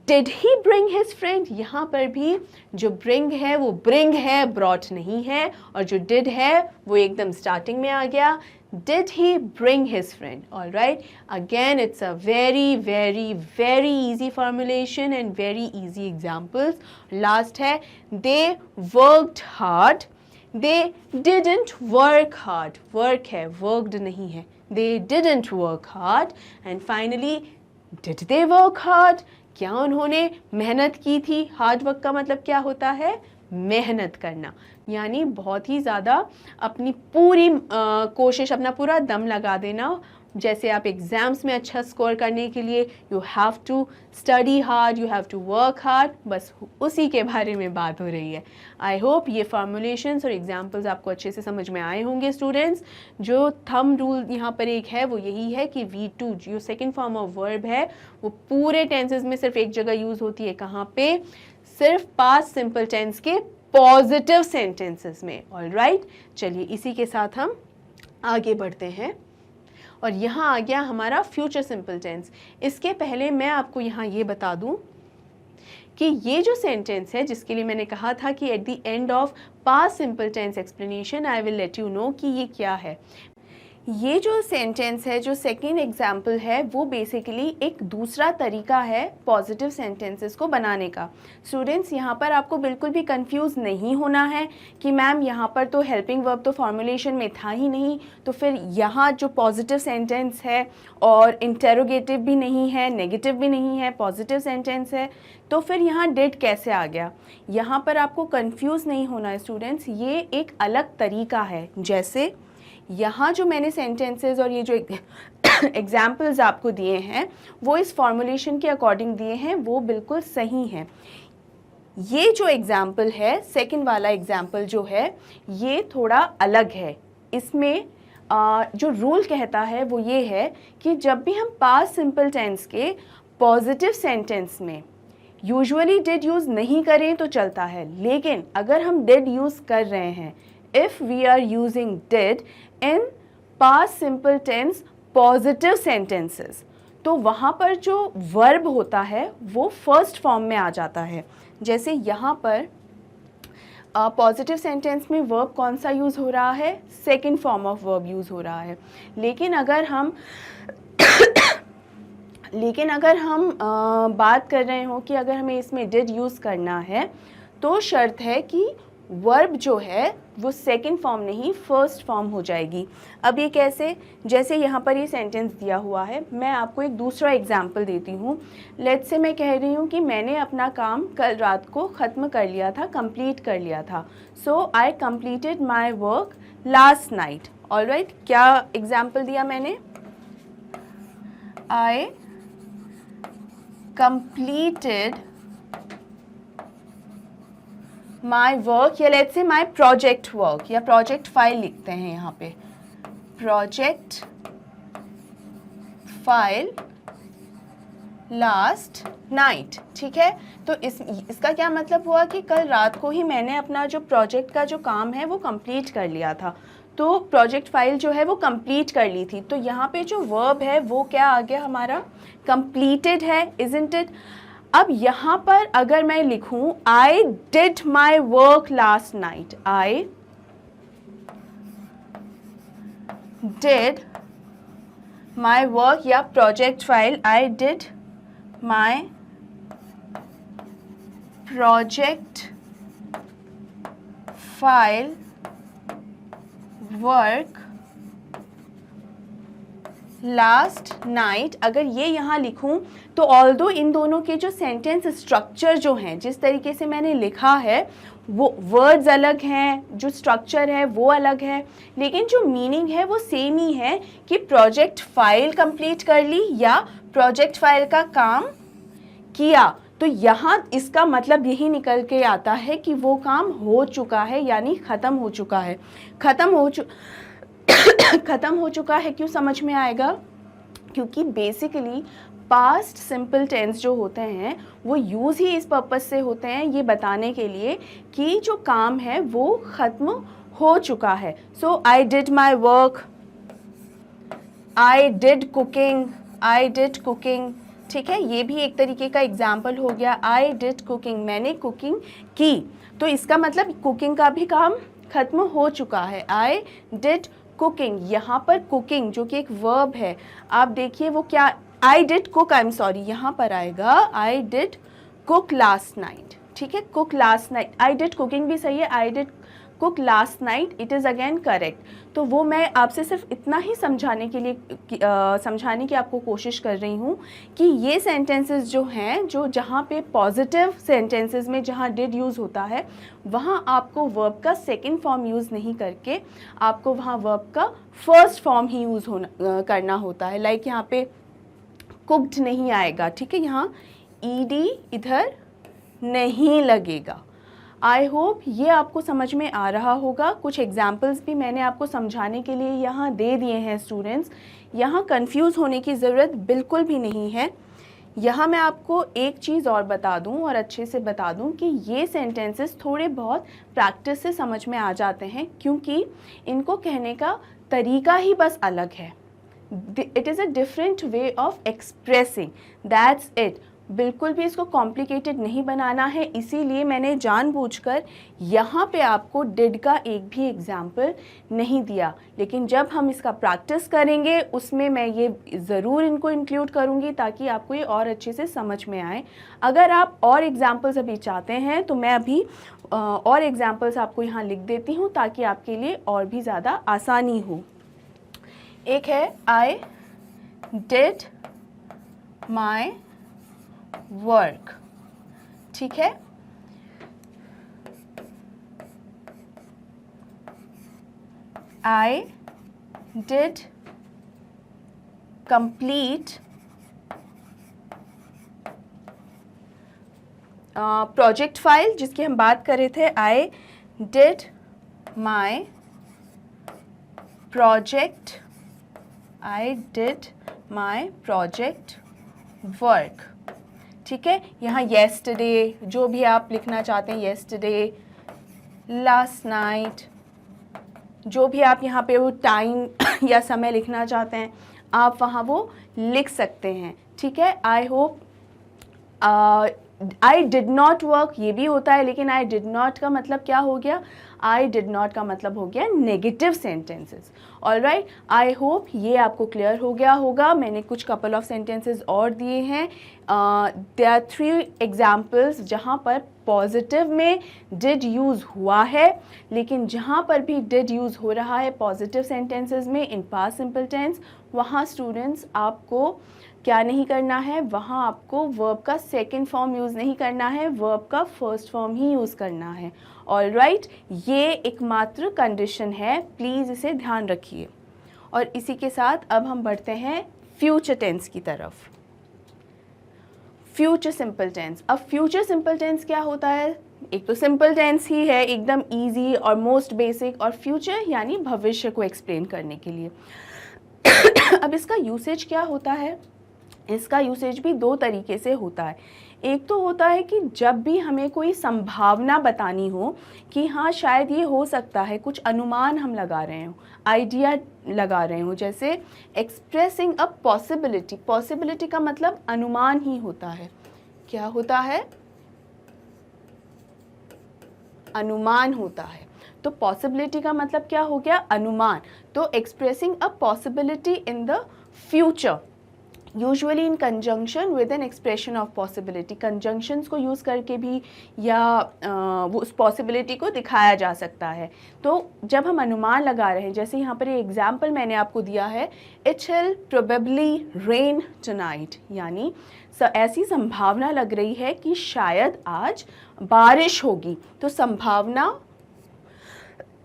did he bring his friend, यहाँ पर भी जो ब्रिंग है वो ब्रिंग है, ब्रॉट नहीं है, और जो डिड है वो एकदम स्टार्टिंग में आ गया। Did he bring his friend? All right. Again, it's a very, very, very easy formulation and very easy examples. Last है, they worked hard. They didn't work hard. Work है, worked नहीं है. They didn't work hard. And finally, did they work hard? क्या उन्होंने मेहनत की थी? हार्ड वर्क का मतलब क्या होता है? मेहनत करना, यानी बहुत ही ज़्यादा अपनी पूरी कोशिश, अपना पूरा दम लगा देना. जैसे आप एग्ज़ाम्स में अच्छा स्कोर करने के लिए you have to study hard, you have to work hard, बस उसी के बारे में बात हो रही है. आई होप ये फॉर्मुलेशंस और एग्जांपल्स आपको अच्छे से समझ में आए होंगे स्टूडेंट्स. जो थंब रूल यहाँ पर एक है वो यही है कि V2 जो सेकेंड फॉर्म ऑफ वर्ब है वो पूरे टेंसेज में सिर्फ एक जगह यूज़ होती है. कहाँ पे? सिर्फ पास्ट सिंपल टेंस के पॉजिटिव सेंटेंसेस में. ऑलराइट, चलिए इसी के साथ हम आगे बढ़ते हैं. और यहाँ आ गया हमारा फ्यूचर सिंपल टेंस. इसके पहले मैं आपको यहाँ ये बता दूँ कि ये जो सेंटेंस है जिसके लिए मैंने कहा था कि at the end of past simple tense explanation I will let you know कि ये क्या है. ये जो सेंटेंस है, जो सेकेंड एग्जाम्पल है, वो बेसिकली एक दूसरा तरीका है पॉजिटिव सेंटेंसेस को बनाने का. स्टूडेंट्स, यहाँ पर आपको बिल्कुल भी कंफ्यूज नहीं होना है कि मैम यहाँ पर तो हेल्पिंग वर्ब तो फॉर्मुलेशन में था ही नहीं, तो फिर यहाँ जो पॉजिटिव सेंटेंस है और इंटेरोगेटिव भी नहीं है, नेगेटिव भी नहीं है, पॉजिटिव सेंटेंस है, तो फिर यहाँ डिड कैसे आ गया? यहाँ पर आपको कंफ्यूज नहीं होना है स्टूडेंट्स. ये एक अलग तरीका है. जैसे यहाँ जो मैंने सेंटेंसेस और ये जो एग्जाम्पल्स आपको दिए हैं वो इस फॉर्मुलेशन के अकॉर्डिंग दिए हैं, वो बिल्कुल सही हैं. ये जो एग्जाम्पल है, सेकंड वाला एग्जाम्पल जो है, ये थोड़ा अलग है. इसमें जो रूल कहता है वो ये है कि जब भी हम पास्ट सिंपल टेंस के पॉजिटिव सेंटेंस में यूजुअली डिड यूज़ नहीं करें तो चलता है, लेकिन अगर हम डिड यूज़ कर रहे हैं, if we are using did in past simple tense positive sentences, तो वहाँ पर जो verb होता है वो फर्स्ट फॉर्म में आ जाता है. जैसे यहाँ पर पॉजिटिव सेंटेंस में वर्ब कौन सा यूज़ हो रहा है? Second form of verb use हो रहा है. लेकिन अगर हम बात कर रहे हो कि अगर हमें इसमें डिड यूज़ करना है तो शर्त है कि वर्ब जो है वो सेकेंड फॉर्म नहीं फर्स्ट फॉर्म हो जाएगी. अब ये कैसे? जैसे यहाँ पर ये सेंटेंस दिया हुआ है, मैं आपको एक दूसरा एग्जाम्पल देती हूँ. लेट्स से मैं कह रही हूँ कि मैंने अपना काम कल रात को ख़त्म कर लिया था, कंप्लीट कर लिया था. So I completed my work last night. Alright, क्या एग्जाम्पल दिया मैंने? आई कंप्लीटेड माई वर्क, या let's say my project work, या प्रोजेक्ट फाइल लिखते हैं यहाँ पे, प्रोजेक्ट फाइल लास्ट नाइट. ठीक है, तो इसका क्या मतलब हुआ कि कल रात को ही मैंने अपना जो प्रोजेक्ट का जो काम है वो कंप्लीट कर लिया था. तो प्रोजेक्ट फाइल जो है वो कंप्लीट कर ली थी. तो यहाँ पे जो वर्ब है वो क्या आ गया हमारा? कंप्लीटेड है, इजंट इट? अब यहाँ पर अगर मैं लिखूं I did my work last night, I did my work, या project file, I did my project file work last night. अगर ये यहाँ लिखूं तो ऑल्दो इन दोनों के जो सेंटेंस स्ट्रक्चर जो हैं, जिस तरीके से मैंने लिखा है वो वर्ड्स अलग हैं, जो स्ट्रक्चर है वो अलग है, लेकिन जो मीनिंग है वो सेम ही है कि प्रोजेक्ट फाइल कंप्लीट कर ली या प्रोजेक्ट फाइल का काम किया. तो यहाँ इसका मतलब यही निकल के आता है कि वो काम हो चुका है, यानी ख़त्म हो चुका है. ख़त्म हो चुका है क्यों समझ में आएगा? क्योंकि बेसिकली पास्ट सिंपल टेंस जो होते हैं वो यूज़ ही इस पर्पस से होते हैं, ये बताने के लिए कि जो काम है वो ख़त्म हो चुका है. So I did my work, I did cooking. ठीक है, ये भी एक तरीके का एग्जाम्पल हो गया. आई डिड कुकिंग, मैंने कुकिंग की, तो इसका मतलब कुकिंग का भी काम ख़त्म हो चुका है. आई डिड कुकिंग, यहाँ पर कुकिंग जो कि एक वर्ब है, आप देखिए वो क्या, I did cook, I am sorry, यहाँ पर आएगा I did cook last night, ठीक है, cook last night, I did cooking भी सही है, I did cook last night, it is again correct. तो वो मैं आपसे सिर्फ इतना ही समझाने के लिए समझाने की आपको कोशिश कर रही हूँ कि ये सेंटेंसेस जो हैं, जो जहाँ पे पॉजिटिव सेंटेंसेस में जहाँ डिड यूज़ होता है, वहाँ आपको वर्ब का सेकंड फॉर्म यूज़ नहीं करके आपको वहाँ वर्ब का फर्स्ट फॉर्म ही यूज़ करना होता है। लाइक यहाँ पे कुक्ड नहीं आएगा, ठीक है, यहाँ ईडी इधर नहीं लगेगा। आई होप ये आपको समझ में आ रहा होगा। कुछ एग्जाम्पल्स भी मैंने आपको समझाने के लिए यहाँ दे दिए हैं स्टूडेंट्स, यहाँ कंफ्यूज होने की ज़रूरत बिल्कुल भी नहीं है। यहाँ मैं आपको एक चीज़ और बता दूँ और अच्छे से बता दूँ कि ये सेंटेंसेस थोड़े बहुत प्रैक्टिस से समझ में आ जाते हैं, क्योंकि इनको कहने का तरीका ही बस अलग है। It is a different way of expressing, that's it. बिल्कुल भी इसको कॉम्प्लिकेटेड नहीं बनाना है, इसीलिए मैंने जानबूझकर यहाँ पे आपको डिड का एक भी एग्जाम्पल नहीं दिया। लेकिन जब हम इसका प्रैक्टिस करेंगे उसमें मैं ये ज़रूर इनको इंक्लूड करूँगी ताकि आपको ये और अच्छे से समझ में आए। अगर आप और एग्जाम्पल्स अभी चाहते हैं तो मैं अभी और एग्जाम्पल्स आपको यहाँ लिख देती हूँ ताकि आपके लिए और भी ज़्यादा आसानी हो। एक है आई डिड माई वर्क, ठीक है, I did complete project file जिसकी हम बात कर रहे थे, आई did my project, I did my project work, ठीक है। यहाँ येस्टरडे जो भी आप लिखना चाहते हैं, येस्टरडे, लास्ट नाइट, जो भी आप यहाँ पे वो टाइम या समय लिखना चाहते हैं आप वहाँ वो लिख सकते हैं, ठीक है। I hope I did not work ये भी होता है, लेकिन आई डिड नॉट का मतलब क्या हो गया, आई डिड नॉट का मतलब हो गया नेगेटिव सेंटेंसेस। ऑलराइट, आई होप ये आपको क्लियर हो गया होगा। मैंने कुछ कपल ऑफ सेंटेंसेस और दिए हैं। देयर आर 3 एग्जाम्पल्स जहाँ पर पॉजिटिव में डिड यूज़ हुआ है, लेकिन जहाँ पर भी डिड यूज़ हो रहा है पॉजिटिव सेंटेंसेस में इन पास्ट सिंपल टेंस, वहाँ स्टूडेंट्स आपको क्या नहीं करना है, वहाँ आपको वर्ब का सेकंड फॉर्म यूज़ नहीं करना है, वर्ब का फर्स्ट फॉर्म ही यूज़ करना है। ऑलराइट, ये एकमात्र कंडीशन है, प्लीज़ इसे ध्यान रखिए। और इसी के साथ अब हम बढ़ते हैं फ्यूचर टेंस की तरफ। Future simple tense. अब फ्यूचर सिंपल टेंस क्या होता है, एक तो सिंपल टेंस ही है, एकदम इजी और मोस्ट बेसिक, और फ्यूचर यानी भविष्य को एक्सप्लेन करने के लिए। अब इसका यूसेज क्या होता है, इसका यूसेज भी 2 तरीके से होता है। एक तो होता है कि जब भी हमें कोई संभावना बतानी हो कि हाँ शायद ये हो सकता है, कुछ अनुमान हम लगा रहे हो, आइडिया लगा रहे हो, जैसे एक्सप्रेसिंग अ पॉसिबिलिटी। पॉसिबिलिटी का मतलब अनुमान ही होता है। क्या होता है, अनुमान होता है। तो पॉसिबिलिटी का मतलब क्या हो गया, अनुमान। तो expressing a possibility in the future, usually in conjunction with an expression of possibility. Conjunctions को यूज़ करके भी या वो उस पॉसिबिलिटी को दिखाया जा सकता है। तो जब हम अनुमान लगा रहे हैं, जैसे यहाँ पर ये एग्जाम्पल मैंने आपको दिया है, it will probably rain tonight, यानी ऐसी संभावना लग रही है कि शायद आज बारिश होगी। तो संभावना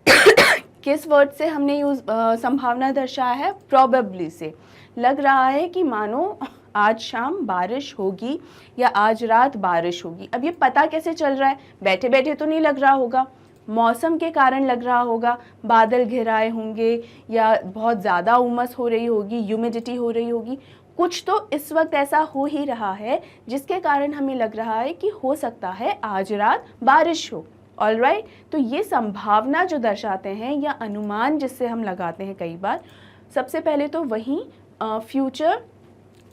किस वर्ड से हमने यूज़ संभावना दर्शाया है, प्रोबेबली से। लग रहा है कि मानो आज शाम बारिश होगी या आज रात बारिश होगी। अब ये पता कैसे चल रहा है, बैठे बैठे तो नहीं लग रहा होगा, मौसम के कारण लग रहा होगा, बादल घिराए होंगे या बहुत ज़्यादा उमस हो रही होगी, ह्यूमिडिटी हो रही होगी, कुछ तो इस वक्त ऐसा हो ही रहा है जिसके कारण हमें लग रहा है कि हो सकता है आज रात बारिश हो। ऑलराइट, तो ये संभावना जो दर्शाते हैं या अनुमान जिससे हम लगाते हैं कई बार, सबसे पहले तो वहीं फ्यूचर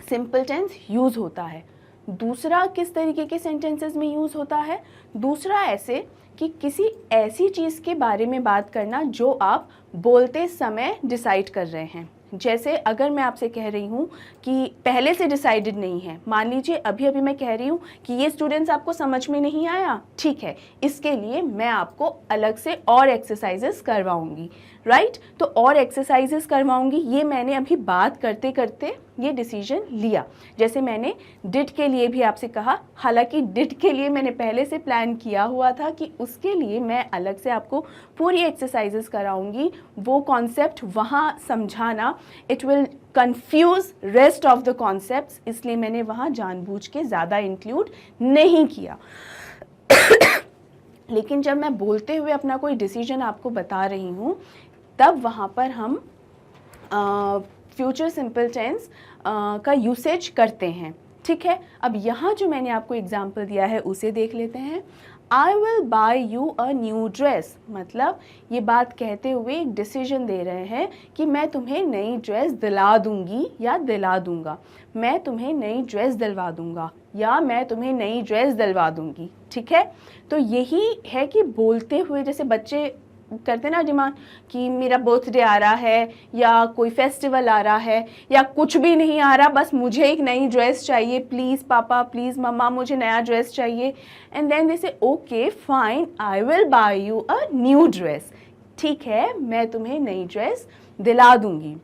सिंपल टेंस यूज़ होता है। दूसरा किस तरीके के सेंटेंसेस में यूज़ होता है? दूसरा ऐसे कि किसी ऐसी चीज़ के बारे में बात करना जो आप बोलते समय डिसाइड कर रहे हैं। जैसे अगर मैं आपसे कह रही हूँ कि पहले से डिसाइडेड नहीं है, मान लीजिए अभी अभी मैं कह रही हूँ कि ये स्टूडेंट्स आपको समझ में नहीं आया, ठीक है, इसके लिए मैं आपको अलग से और एक्सरसाइजेस करवाऊँगी, राइट? तो और एक्सरसाइजेस करवाऊँगी, ये मैंने अभी बात करते करते ये डिसीजन लिया। जैसे मैंने डिड के लिए भी आपसे कहा, हालांकि डिड के लिए मैंने पहले से प्लान किया हुआ था कि उसके लिए मैं अलग से आपको पूरी एक्सरसाइजेस कराऊंगी, वो कॉन्सेप्ट वहाँ समझाना, it will confuse rest of the concepts, इसलिए मैंने वहाँ जानबूझ के ज़्यादा इंक्लूड नहीं किया। लेकिन जब मैं बोलते हुए अपना कोई डिसीजन आपको बता रही हूँ, तब वहाँ पर हम फ्यूचर सिंपल टेंस का यूसेज करते हैं, ठीक है। अब यहाँ जो मैंने आपको एग्जाम्पल दिया है उसे देख लेते हैं। I will buy you a new dress, मतलब ये बात कहते हुए एक डिसीजन दे रहे हैं कि मैं तुम्हें नई ड्रेस दिला दूंगी या दिला दूंगा, मैं तुम्हें नई ड्रेस दिलवा दूंगा या मैं तुम्हें नई ड्रेस दिलवा दूंगी, ठीक है। तो यही है कि बोलते हुए, जैसे बच्चे करते ना डिमांड कि मेरा बर्थडे आ रहा है या कोई फेस्टिवल आ रहा है या कुछ भी नहीं आ रहा, बस मुझे एक नई ड्रेस चाहिए, प्लीज़ पापा, प्लीज़ मम्मा, मुझे नया ड्रेस चाहिए। एंड देन दे से okay fine, I will buy you a new dress, ठीक है, मैं तुम्हें नई ड्रेस दिला दूंगी।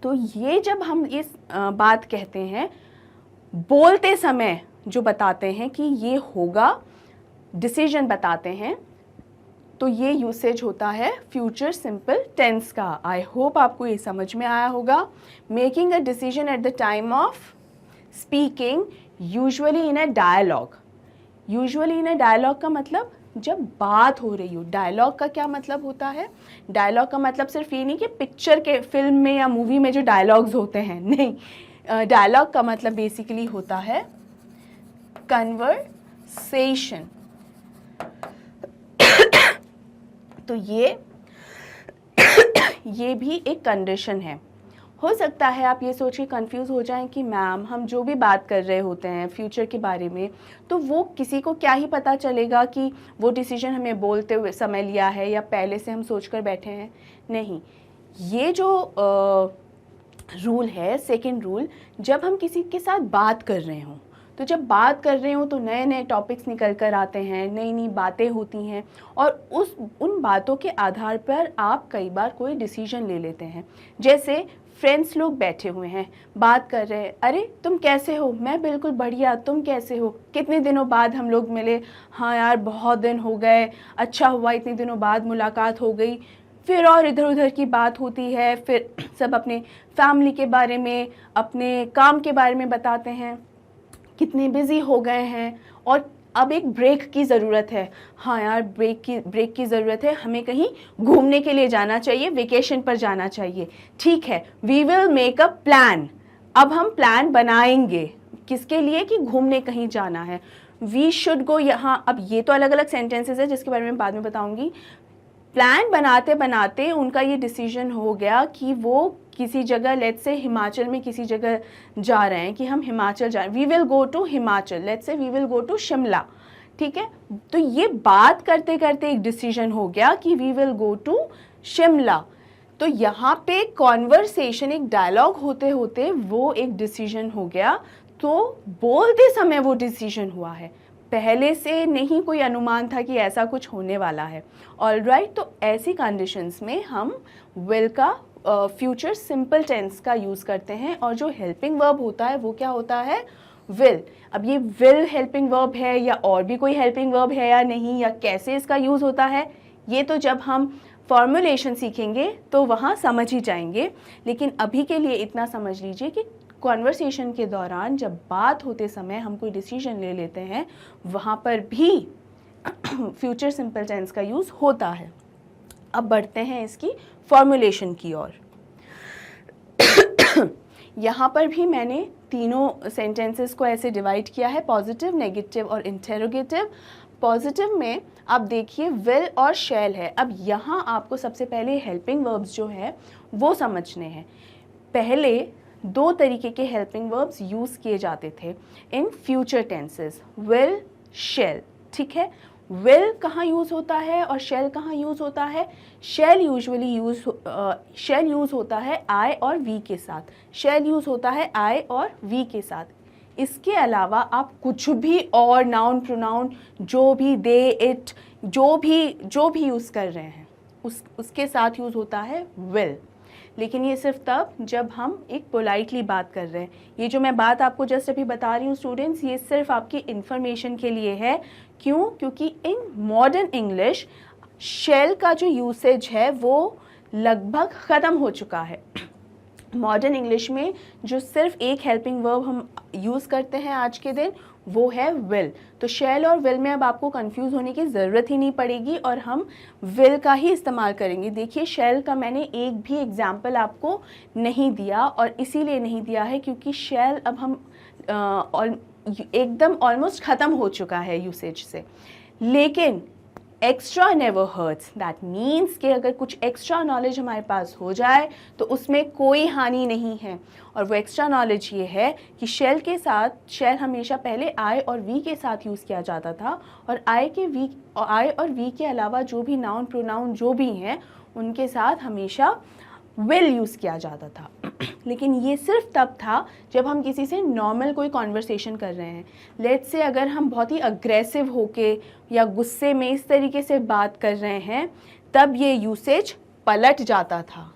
तो ये जब हम इस बात कहते हैं बोलते समय, जो बताते हैं कि ये होगा, डिसीजन बताते हैं, तो ये यूसेज होता है फ्यूचर सिंपल टेंस का। आई होप आपको ये समझ में आया होगा। Making a decision at the time of speaking, usually in a dialogue. Usually in a dialogue का मतलब जब बात हो रही हो। डायलॉग का क्या मतलब होता है? डायलॉग का मतलब सिर्फ ये नहीं कि पिक्चर के, फिल्म में या मूवी में जो डायलॉग्स होते हैं, नहीं। डायलॉग का मतलब बेसिकली होता है कन्वर्सेशन। तो ये भी एक कंडीशन है। हो सकता है आप ये सोच के कंफ्यूज हो जाएं कि मैम हम जो भी बात कर रहे होते हैं फ्यूचर के बारे में, तो वो किसी को क्या ही पता चलेगा कि वो डिसीजन हमें बोलते हुए समय लिया है या पहले से हम सोच कर बैठे हैं। नहीं, ये जो रूल है, सेकंड रूल, जब हम किसी के साथ बात कर रहे हों, तो जब बात कर रहे हो तो नए नए टॉपिक्स निकल कर आते हैं, नई नई बातें होती हैं, और उन बातों के आधार पर आप कई बार कोई डिसीजन ले लेते हैं। जैसे फ्रेंड्स लोग बैठे हुए हैं, बात कर रहे हैं, अरे तुम कैसे हो? मैं बिल्कुल बढ़िया, तुम कैसे हो? कितने दिनों बाद हम लोग मिले। हाँ यार बहुत दिन हो गए, अच्छा हुआ इतने दिनों बाद मुलाकात हो गई। फिर और इधर उधर की बात होती है, फिर सब अपने फैमिली के बारे में, अपने काम के बारे में बताते हैं, कितने बिजी हो गए हैं और अब एक ब्रेक की ज़रूरत है। हाँ यार ब्रेक की ज़रूरत है, हमें कहीं घूमने के लिए जाना चाहिए, वेकेशन पर जाना चाहिए। ठीक है, we will make a plan. अब हम प्लान बनाएंगे, किसके लिए? कि घूमने कहीं जाना है। वी शुड गो यहाँ। अब ये तो अलग अलग सेंटेंसेस है जिसके बारे में बाद में बताऊंगी। प्लान बनाते बनाते उनका ये डिसीजन हो गया कि वो किसी जगह, लेट्स से हिमाचल में किसी जगह जा रहे हैं, कि हम हिमाचल जा रहे हैं, we will go to Himachal, let's say we will go to Shimla, ठीक है। तो ये बात करते करते एक डिसीजन हो गया कि we will go to Shimla. तो यहाँ पे कॉन्वर्सेशन, एक डायलॉग होते होते वो एक डिसीजन हो गया। तो बोलते समय वो डिसीजन हुआ है, पहले से नहीं कोई अनुमान था कि ऐसा कुछ होने वाला है। ऑलराइट, तो ऐसी कंडीशंस में हम विल का फ्यूचर सिंपल टेंस का यूज़ करते हैं, और जो हेल्पिंग वर्ब होता है वो क्या होता है? विल। अब ये विल हेल्पिंग वर्ब है या और भी कोई हेल्पिंग वर्ब है या नहीं, या कैसे इसका यूज़ होता है, ये तो जब हम फॉर्मुलेशन सीखेंगे तो वहाँ समझ ही जाएंगे। लेकिन अभी के लिए इतना समझ लीजिए कि कॉन्वर्सेशन के दौरान जब बात होते समय हम कोई डिसीजन ले लेते हैं, वहाँ पर भी फ्यूचर सिंपल टेंस का यूज़ होता है। अब बढ़ते हैं इसकी फॉर्मुलेशन की ओर। यहाँ पर भी मैंने तीनों सेंटेंसेस को ऐसे डिवाइड किया है, पॉजिटिव, नेगेटिव और इंटेरोगेटिव। पॉजिटिव में आप देखिए विल और शैल है। अब यहाँ आपको सबसे पहले हेल्पिंग वर्ब्स जो है वो समझने हैं। पहले दो तरीके के हेल्पिंग वर्ब्स यूज़ किए जाते थे इन फ्यूचर टेंसेस, विल, शैल। ठीक है, विल कहाँ यूज़ होता है और शैल कहाँ यूज़ होता है? शैल यूज़ होता है आई और वी के साथ। शैल यूज़ होता है आई और वी के साथ। इसके अलावा आप कुछ भी और नाउन प्रोनाउन जो भी दे, इट, जो भी यूज़ कर रहे हैं उसके साथ यूज़ होता है विल। लेकिन ये सिर्फ तब जब हम एक पोलाइटली बात कर रहे हैं। ये जो मैं बात आपको जस्ट अभी बता रही हूँ स्टूडेंट्स, ये सिर्फ आपकी इन्फॉर्मेशन के लिए है। क्यों? क्योंकि इन मॉडर्न इंग्लिश शैल का जो यूसेज है वो लगभग ख़त्म हो चुका है। मॉडर्न इंग्लिश में जो सिर्फ एक हेल्पिंग वर्ब हम यूज़ करते हैं आज के दिन वो है विल। तो शैल और विल में अब आपको कंफ्यूज होने की ज़रूरत ही नहीं पड़ेगी और हम विल का ही इस्तेमाल करेंगे। देखिए शैल का मैंने एक भी एग्जाम्पल आपको नहीं दिया, और इसीलिए नहीं दिया है क्योंकि शैल अब हम एकदम ऑलमोस्ट ख़त्म हो चुका है यूसेज से। लेकिन extra never hurts, that means कि अगर कुछ एक्स्ट्रा नॉलेज हमारे पास हो जाए तो उसमें कोई हानि नहीं है। और वो एक्स्ट्रा नॉलेज ये है कि शैल के साथ, शैल हमेशा पहले आई और वी के साथ यूज़ किया जाता था, और आई और वी के अलावा जो भी नाउन प्रोनाउन जो भी हैं उनके साथ हमेशा विल यूज़ किया जाता था। लेकिन ये सिर्फ तब था जब हम किसी से नॉर्मल कोई कॉन्वर्सेशन कर रहे हैं। लेट्स से अगर हम बहुत ही अग्रेसिव होके या गुस्से में इस तरीके से बात कर रहे हैं तब ये यूसेज पलट जाता था।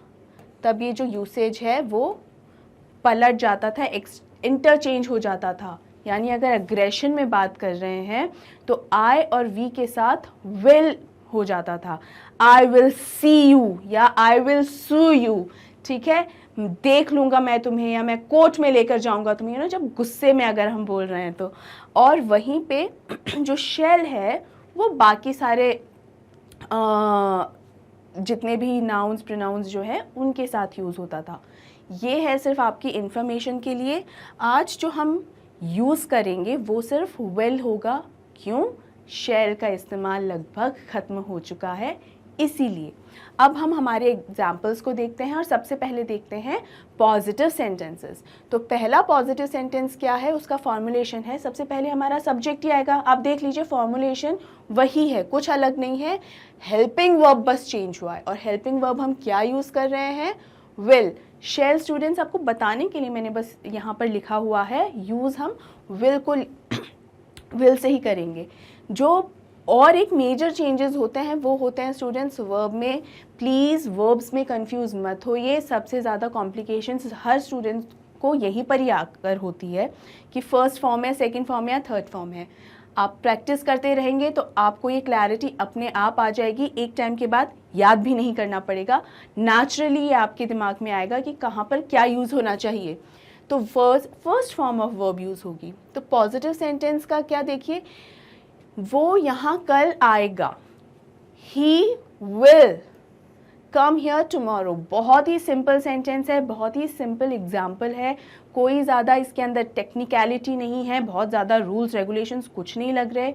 तब ये जो यूसेज है वो पलट जाता था, इंटरचेंज हो जाता था। यानी अगर अग्रेशन में बात कर रहे हैं तो आई और वी के साथ विल हो जाता था। आई विल सी यू या आई विल सू यू। ठीक है, देख लूँगा मैं तुम्हें, या मैं कोर्ट में लेकर जाऊँगा तुम्हें, ना जब गुस्से में अगर हम बोल रहे हैं तो। और वहीं पे जो शैल है वो बाकी सारे जितने भी नाउन्स प्रोनाउंस जो है उनके साथ यूज़ होता था। ये है सिर्फ आपकी इंफॉर्मेशन के लिए। आज जो हम यूज़ करेंगे वो सिर्फ विल होगा। क्यों? शैल का इस्तेमाल लगभग ख़त्म हो चुका है, इसीलिए। अब हम हमारे एग्जाम्पल्स को देखते हैं और सबसे पहले देखते हैं पॉजिटिव सेंटेंसेस। तो पहला पॉजिटिव सेंटेंस क्या है, उसका फॉर्मुलेशन है। सबसे पहले हमारा सब्जेक्ट ही आएगा। आप देख लीजिए फॉर्मुलेशन वही है, कुछ अलग नहीं है। हेल्पिंग वर्ब बस चेंज हुआ है, और हेल्पिंग वर्ब हम क्या यूज़ कर रहे हैं? विल। शैल स्टूडेंट्स आपको बताने के लिए मैंने बस यहाँ पर लिखा हुआ है, यूज़ हम विल को विल से ही करेंगे। जो और एक मेजर चेंजेस होते हैं वो होते हैं स्टूडेंट्स वर्ब में। प्लीज़ वर्ब्स में कंफ्यूज मत होइए। सबसे ज़्यादा कॉम्प्लिकेशंस हर स्टूडेंट को यहीं पर ही आकर होती है कि फर्स्ट फॉर्म है, सेकंड फॉर्म है या थर्ड फॉर्म है। आप प्रैक्टिस करते रहेंगे तो आपको ये क्लैरिटी अपने आप आ जाएगी। एक टाइम के बाद याद भी नहीं करना पड़ेगा, नेचुरली ये आपके दिमाग में आएगा कि कहाँ पर क्या यूज़ होना चाहिए। तो first form of verb use होगी। तो पॉजिटिव सेंटेंस का क्या देखिए, वो यहाँ कल आएगा। He will come here tomorrow. बहुत ही सिंपल सेंटेंस है, बहुत ही सिंपल एग्जाम्पल है। कोई ज़्यादा इसके अंदर टेक्निकलिटी नहीं है, बहुत ज़्यादा रूल्स रेगुलेशंस कुछ नहीं लग रहे।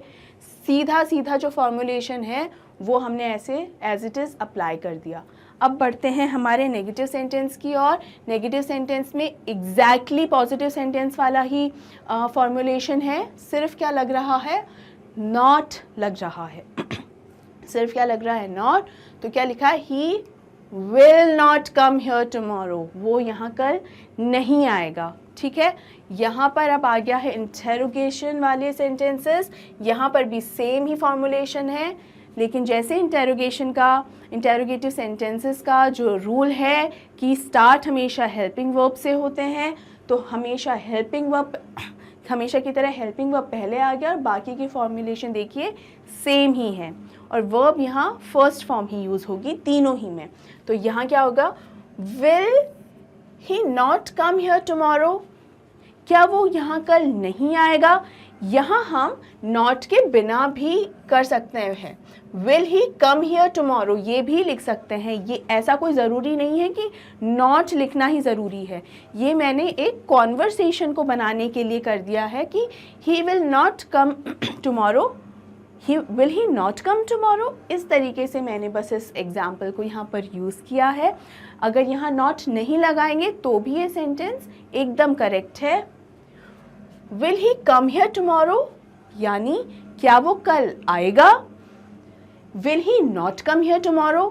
सीधा सीधा जो फॉर्मुलेशन है वो हमने ऐसे एज इट इज़ अप्लाई कर दिया। अब बढ़ते हैं हमारे नेगेटिव सेंटेंस की ओर। नेगेटिव सेंटेंस में एग्जैक्टली पॉजिटिव सेंटेंस वाला ही फॉर्मुलेशन है। सिर्फ क्या लग रहा है? नॉट लग रहा है। सिर्फ क्या लग रहा है? नॉट। तो क्या लिखा है? He will not come here tomorrow. वो यहाँ कल नहीं आएगा। ठीक है, यहाँ पर अब आ गया है इंटेरोगेशन वाले सेंटेंसेस। यहाँ पर भी सेम ही फॉर्मुलेशन है, लेकिन जैसे इंटेरोगेटिव सेंटेंसेस का जो रूल है कि स्टार्ट हमेशा हेल्पिंग वर्ब से होते हैं, तो हमेशा की तरह हेल्पिंग वर्ब पहले आ गया और बाकी की फॉर्मुलेशन देखिए सेम ही है। और वर्ब यहाँ फर्स्ट फॉर्म ही यूज़ होगी तीनों ही में। तो यहाँ क्या होगा? Will he not come here tomorrow. क्या वो यहाँ कल नहीं आएगा? यहाँ हम नॉट के बिना भी कर सकते हैं। Will he come here tomorrow ये भी लिख सकते हैं। ये ऐसा कोई ज़रूरी नहीं है कि नॉट लिखना ही ज़रूरी है। ये मैंने एक कॉन्वर्सेशन को बनाने के लिए कर दिया है कि he will not come tomorrow will he not come tomorrow. इस तरीके से मैंने बस इस एग्जाम्पल को यहाँ पर यूज़ किया है। अगर यहाँ नॉट नहीं लगाएंगे तो भी ये सेंटेंस एकदम करेक्ट है। Will he come here tomorrow, यानी क्या वो कल आएगा। Will he not come here tomorrow,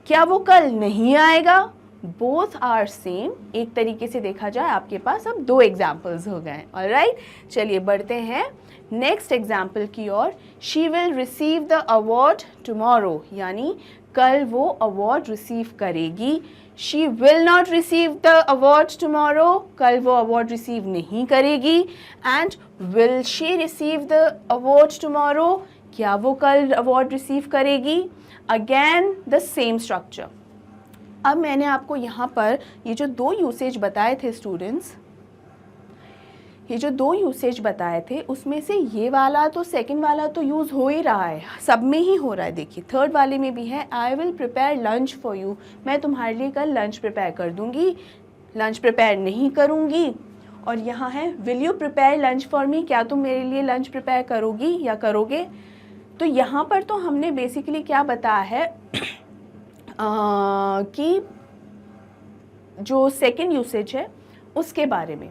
क्या वो कल नहीं आएगा। Both are same. एक तरीके से देखा जाए आपके पास अब 2 एग्जाम्पल्स हो गए। ऑलराइट, चलिए बढ़ते हैं नेक्स्ट एग्जाम्पल की ओर। She will receive the award tomorrow, यानी कल वो अवार्ड रिसीव करेगी। She will not receive the award tomorrow, कल वो अवार्ड रिसीव नहीं करेगी। And will she receive the award tomorrow, क्या वो कल अवार्ड रिसीव करेगी। Again the same structure. अब मैंने आपको यहाँ पर ये जो 2 यूसेज बताए थे स्टूडेंट्स, ये जो 2 यूसेज बताए थे उसमें से ये वाला तो सेकंड वाला तो यूज़ हो ही रहा है, सब में ही हो रहा है। देखिए थर्ड वाले में भी है, I will prepare lunch for you, मैं तुम्हारे लिए कल लंच प्रिपेयर कर दूँगी, लंच प्रिपेयर नहीं करूँगी। और यहाँ है will you prepare lunch for me, क्या तुम मेरे लिए लंच प्रिपेयर करोगी या करोगे। तो यहाँ पर तो हमने बेसिकली क्या बताया है कि जो सेकंड यूसेज है उसके बारे में।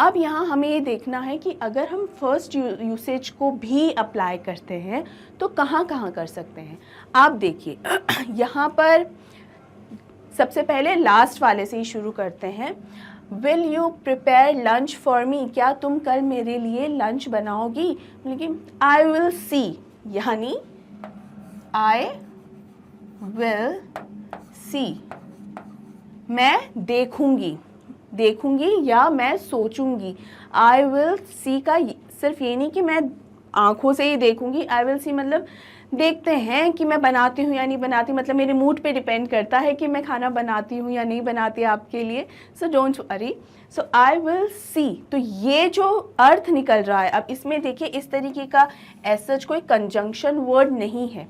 अब यहाँ हमें ये देखना है कि अगर हम फर्स्ट यूसेज को भी अप्लाई करते हैं तो कहाँ कहाँ कर सकते हैं। आप देखिए यहाँ पर सबसे पहले लास्ट वाले से ही शुरू करते हैं। Will you prepare lunch for me, क्या तुम कल मेरे लिए लंच बनाओगी। लेकिन आई विल सी, यानी आई विल सी, मैं देखूंगी, देखूंगी या मैं सोचूंगी। आई विल सी का सिर्फ ये नहीं कि मैं आंखों से ही देखूंगी, आई विल सी मतलब देखते हैं कि मैं बनाती हूँ या नहीं बनाती, मतलब मेरे मूड पे डिपेंड करता है कि मैं खाना बनाती हूँ या नहीं बनाती आपके लिए। So don't worry, so I will see. तो ये जो अर्थ निकल रहा है, अब इसमें देखिए इस तरीके का एज कोई कंजंक्शन वर्ड नहीं है।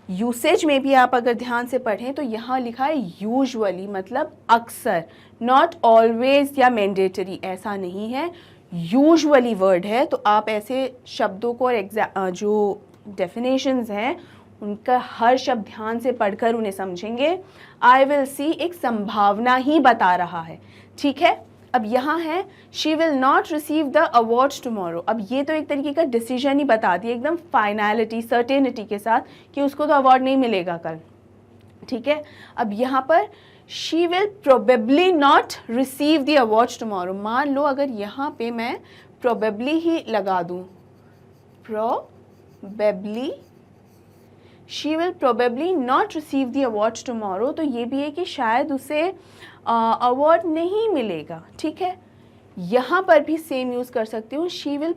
यूसेज में भी आप अगर ध्यान से पढ़ें तो यहाँ लिखा है यूजुअली, मतलब अक्सर, नॉट ऑलवेज या मैंडेटरी, ऐसा नहीं है, यूजुअली वर्ड है। तो आप ऐसे शब्दों को और जो डेफिनेशंस हैं उनका हर शब्द ध्यान से पढ़कर उन्हें समझेंगे। आई विल सी एक संभावना ही बता रहा है, ठीक है। अब यहाँ है she will not receive the award tomorrow. अब ये तो एक तरीके का डिसीजन ही बता दिया एकदम फाइनलिटी सर्टेनिटी के साथ कि उसको तो अवार्ड नहीं मिलेगा कल, ठीक है। अब यहाँ पर she will probably not receive the award tomorrow. मान लो अगर यहाँ पे मैं प्रोबेबली ही लगा दूँ, probably, she will probably not receive the award tomorrow, तो ये भी है कि शायद उसे अवार्ड नहीं मिलेगा, ठीक है। यहाँ पर भी सेम यूज़ कर सकती हूँ, she will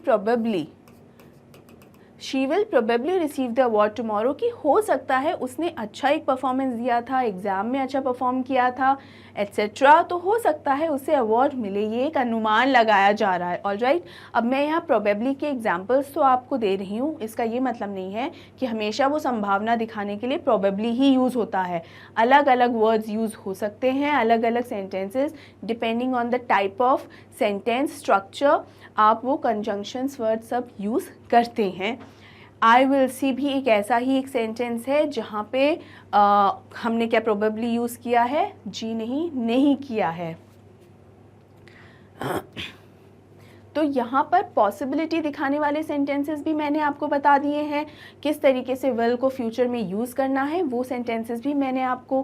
probably receive the award tomorrow, कि हो सकता है उसने अच्छा एक परफॉर्मेंस दिया था, एग्ज़ाम में अच्छा परफॉर्म किया था एट्सेट्रा, तो हो सकता है उसे अवार्ड मिले। ये एक अनुमान लगाया जा रहा है। ऑलराइट, अब मैं यहाँ प्रोबेबली के एग्जांपल्स तो आपको दे रही हूँ, इसका ये मतलब नहीं है कि हमेशा वो संभावना दिखाने के लिए प्रोबेबली ही यूज़ होता है। अलग अलग वर्ड्स यूज़ हो सकते हैं, अलग अलग sentences, depending on the type of sentence structure आप वो कंजंक्शंस वर्ड सब यूज़ करते हैं। आई विल सी भी एक ऐसा ही एक सेंटेंस है जहाँ पे हमने क्या प्रोबेबली यूज़ किया है, जी नहीं किया है। तो यहाँ पर पॉसिबिलिटी दिखाने वाले सेंटेंसेस भी मैंने आपको बता दिए हैं, किस तरीके से विल को फ्यूचर में यूज़ करना है वो सेंटेंसेस भी मैंने आपको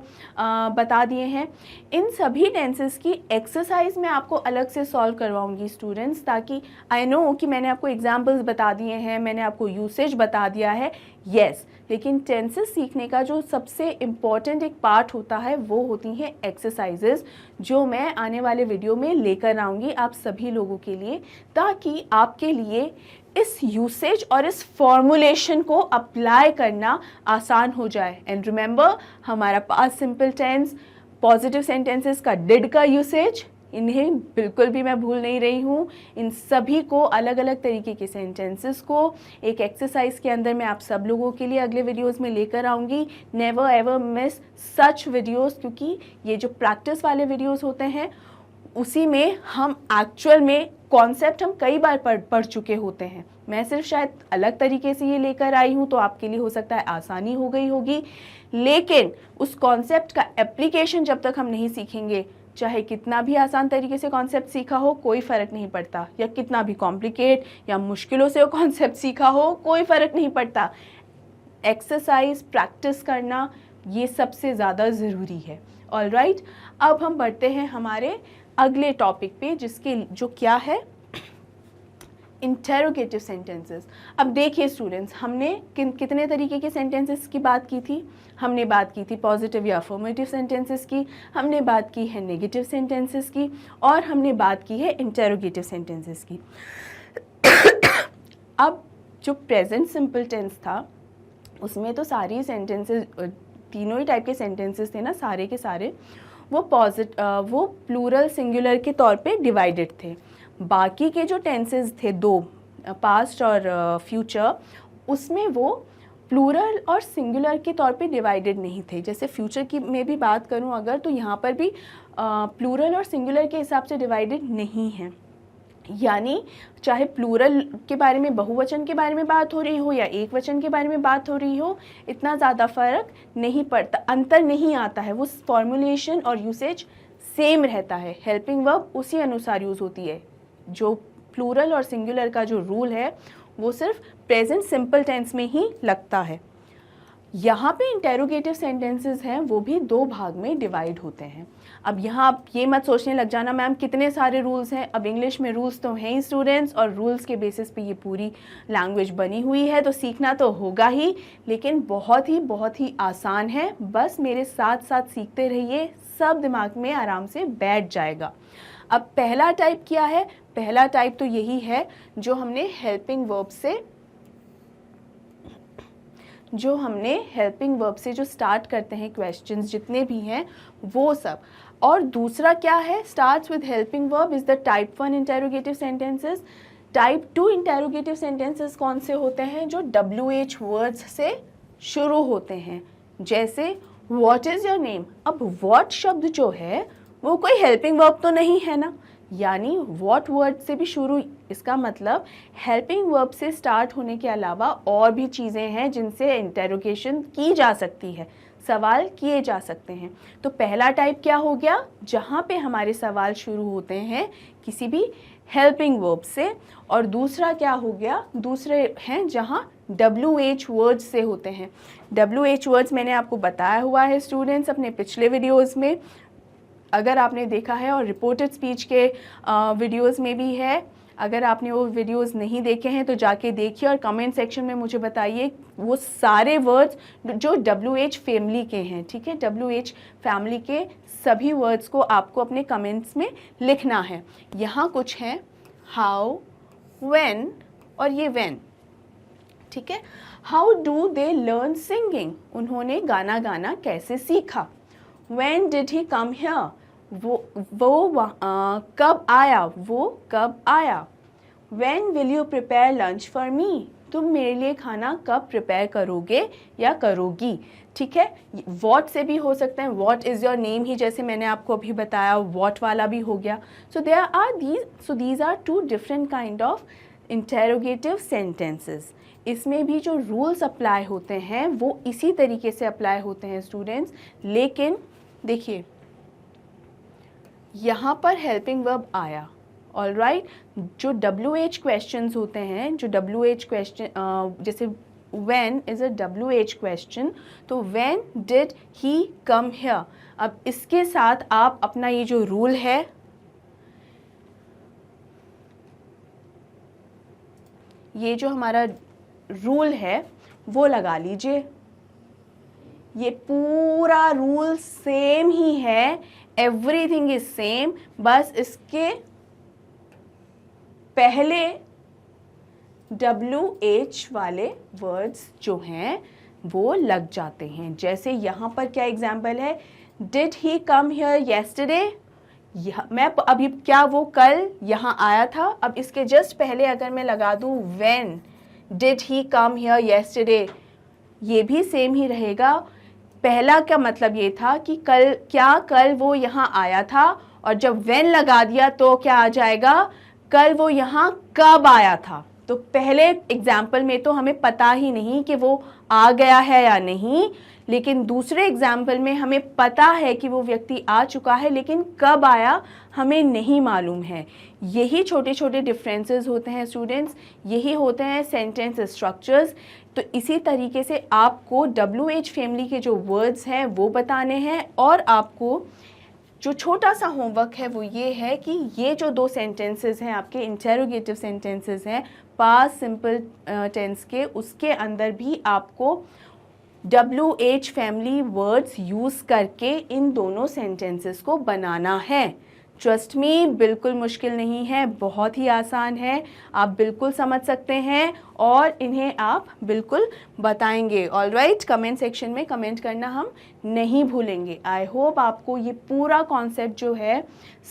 बता दिए हैं। इन सभी टेंसेस की एक्सरसाइज मैं आपको अलग से सॉल्व करवाऊंगी स्टूडेंट्स, ताकि आई नो कि मैंने आपको एग्जाम्पल्स बता दिए हैं, मैंने आपको यूसेज बता दिया है, यस, लेकिन टेंसेस सीखने का जो सबसे इम्पॉर्टेंट एक पार्ट होता है वो होती हैं एक्सरसाइजेस, जो मैं आने वाले वीडियो में लेकर आऊँगी आप सभी लोगों के लिए, ताकि आपके लिए इस यूसेज और इस फॉर्मुलेशन को अप्लाई करना आसान हो जाए। एंड रिमेंबर, हमारा past simple tense, positive sentences का डिड का यूसेज, इन्हें बिल्कुल भी मैं भूल नहीं रही हूँ। इन सभी को अलग अलग तरीके के सेंटेंसेस को एक एक्सरसाइज के अंदर मैं आप सब लोगों के लिए अगले वीडियोस में लेकर आऊँगी। नेवर एवर मिस सच वीडियोस, क्योंकि ये जो प्रैक्टिस वाले वीडियोस होते हैं उसी में हम एक्चुअल में कॉन्सेप्ट हम कई बार पढ़ चुके होते हैं। मैं सिर्फ शायद अलग तरीके से ये लेकर आई हूँ, तो आपके लिए हो सकता है आसानी हो गई होगी, लेकिन उस कॉन्सेप्ट का एप्लीकेशन जब तक हम नहीं सीखेंगे, चाहे कितना भी आसान तरीके से कॉन्सेप्ट सीखा हो कोई फ़र्क नहीं पड़ता, या कितना भी कॉम्प्लिकेट या मुश्किलों से वो कॉन्सेप्ट सीखा हो कोई फ़र्क नहीं पड़ता। एक्सरसाइज, प्रैक्टिस करना ये सबसे ज़्यादा ज़रूरी है। ऑलराइट, अब हम बढ़ते हैं हमारे अगले टॉपिक पे, जिसके जो क्या है, इंटेरोगेटिव सेंटेंसेस। अब देखिए स्टूडेंट्स, हमने कितने तरीके के सेंटेंसेस की बात की थी। हमने बात की थी पॉजिटिव या अफर्मेटिव सेंटेंसेस की, हमने बात की है नेगेटिव सेंटेंसेस की, और हमने बात की है इंटेरोगेटिव सेंटेंसेस की। अब जो प्रेजेंट सिंपल टेंस था उसमें तो सारी सेंटेंसेस, तीनों ही टाइप के सेंटेंसेस थे ना, सारे के सारे वो प्लूरल सिंगुलर के तौर पे डिवाइडेड थे। बाकी के जो टेंसेस थे दो, पास्ट और फ्यूचर, उसमें वो प्लूरल और सिंगुलर के तौर पे डिवाइडेड नहीं थे। जैसे फ्यूचर की में भी बात करूं अगर, तो यहाँ पर भी प्लूरल और सिंगुलर के हिसाब से डिवाइडेड नहीं है। यानी चाहे प्लूरल के बारे में, बहुवचन के बारे में बात हो रही हो या एक वचन के बारे में बात हो रही हो, इतना ज़्यादा फर्क नहीं पड़ता, अंतर नहीं आता है। वो फॉर्मुलेशन और यूसेज सेम रहता है, हेल्पिंग वर्ब उसी अनुसार यूज़ होती है। जो प्लूरल और सिंगुलर का जो रूल है वो सिर्फ प्रेजेंट सिंपल टेंस में ही लगता है। यहाँ पे इंटेरोगेटिव सेंटेंसेस हैं, वो भी दो भाग में डिवाइड होते हैं। अब यहाँ आप ये मत सोचने लग जाना मैम कितने सारे रूल्स हैं। अब इंग्लिश में रूल्स तो हैं ही स्टूडेंट्स, और रूल्स के बेसिस पे ये पूरी लैंग्वेज बनी हुई है, तो सीखना तो होगा ही, लेकिन बहुत ही आसान है। बस मेरे साथ साथ सीखते रहिए, सब दिमाग में आराम से बैठ जाएगा। अब पहला टाइप क्या है? पहला टाइप तो यही है जो हमने हेल्पिंग वर्ब से जो स्टार्ट करते हैं क्वेश्चंस जितने भी हैं वो सब। और दूसरा क्या है? Starts with helping verb is the type 1 interrogative sentences. Type 2 interrogative sentences कौन से होते हैं? जो WH वर्ड्स से शुरू होते हैं, जैसे व्हाट इज़ योर नेम। अब व्हाट शब्द जो है वो कोई हेल्पिंग वर्ब तो नहीं है ना, यानी व्हाट वर्ड से भी शुरू, इसका मतलब हेल्पिंग वर्ब से स्टार्ट होने के अलावा और भी चीज़ें हैं जिनसे इंटेरोगेशन की जा सकती है, सवाल किए जा सकते हैं। तो पहला टाइप क्या हो गया? जहाँ पे हमारे सवाल शुरू होते हैं किसी भी हेल्पिंग वर्ब से। और दूसरा क्या हो गया? दूसरे हैं जहाँ WH वर्ड्स से होते हैं। WH वर्ड्स मैंने आपको बताया हुआ है स्टूडेंट्स अपने पिछले वीडियोज़ में, अगर आपने देखा है, और रिपोर्टेड स्पीच के वीडियोस में भी है। अगर आपने वो वीडियोस नहीं देखे हैं तो जाके देखिए और कमेंट सेक्शन में मुझे बताइए वो सारे वर्ड्स जो WH फैमिली के हैं, ठीक है, WH फैमिली के सभी वर्ड्स को आपको अपने कमेंट्स में लिखना है। यहाँ कुछ हैं, हाउ, व्हेन और ये व्हेन, ठीक है। How do they learn singing? उन्होंने गाना गाना कैसे सीखा। When did he come here? वो कब आया? वो कब आया? When will you prepare lunch for me? तुम मेरे लिए खाना कब प्रिपेयर करोगे या करोगी, ठीक है। What से भी हो सकता है, What is your name ही जैसे मैंने आपको अभी बताया, What वाला भी हो गया। These are two different kind of interrogative sentences। इसमें भी जो रूल्स अप्लाई होते हैं वो इसी तरीके से अप्लाई होते हैं स्टूडेंट्स। लेकिन देखिए यहाँ पर हेल्पिंग वर्ब आया, ऑलराइट। जो WH क्वेश्चंस होते हैं, जो WH क्वेश्चन, जैसे when is a WH question, तो when did he come here। अब इसके साथ आप अपना ये जो रूल है, ये जो हमारा रूल है वो लगा लीजिए। ये पूरा रूल सेम ही है, एवरीथिंग इज सेम, बस इसके पहले WH वाले वर्ड्स जो हैं वो लग जाते हैं। जैसे यहाँ पर क्या एग्जाम्पल है, did he come here yesterday. मैं अभी क्या वो कल यहाँ आया था, अब इसके जस्ट पहले अगर मैं लगा दूँ when did he come here yesterday, ये भी सेम ही रहेगा। पहला का मतलब ये था कि कल वो यहाँ आया था, और जब व्हेन लगा दिया तो क्या आ जाएगा, कल वो यहाँ कब आया था। तो तो पहले एग्जाम्पल में तो हमें पता ही नहीं कि वो आ गया है या नहीं, लेकिन दूसरे एग्जाम्पल में हमें पता है कि वो व्यक्ति आ चुका है, लेकिन कब आया हमें नहीं मालूम है। यही छोटे छोटे डिफरेंसेस होते हैं स्टूडेंट्स, यही होते हैं सेंटेंस स्ट्रक्चर्स। तो इसी तरीके से आपको WH फैमिली के जो वर्ड्स हैं वो बताने हैं, और आपको जो छोटा सा होमवर्क है वो ये है कि ये जो 2 सेंटेंसेस हैं आपके इंटेरोगेटिव सेंटेंसेस हैं पास्ट सिंपल टेंस के, उसके अंदर भी आपको WH फैमिली वर्ड्स यूज़ करके इन दोनों सेंटेंसेस को बनाना है। ट्रस्ट मी, बिल्कुल मुश्किल नहीं है, बहुत ही आसान है, आप बिल्कुल समझ सकते हैं और इन्हें आप बिल्कुल बताएंगे। ऑलराइट, कमेंट सेक्शन में कमेंट करना हम नहीं भूलेंगे। आई होप आपको ये पूरा कॉन्सेप्ट जो है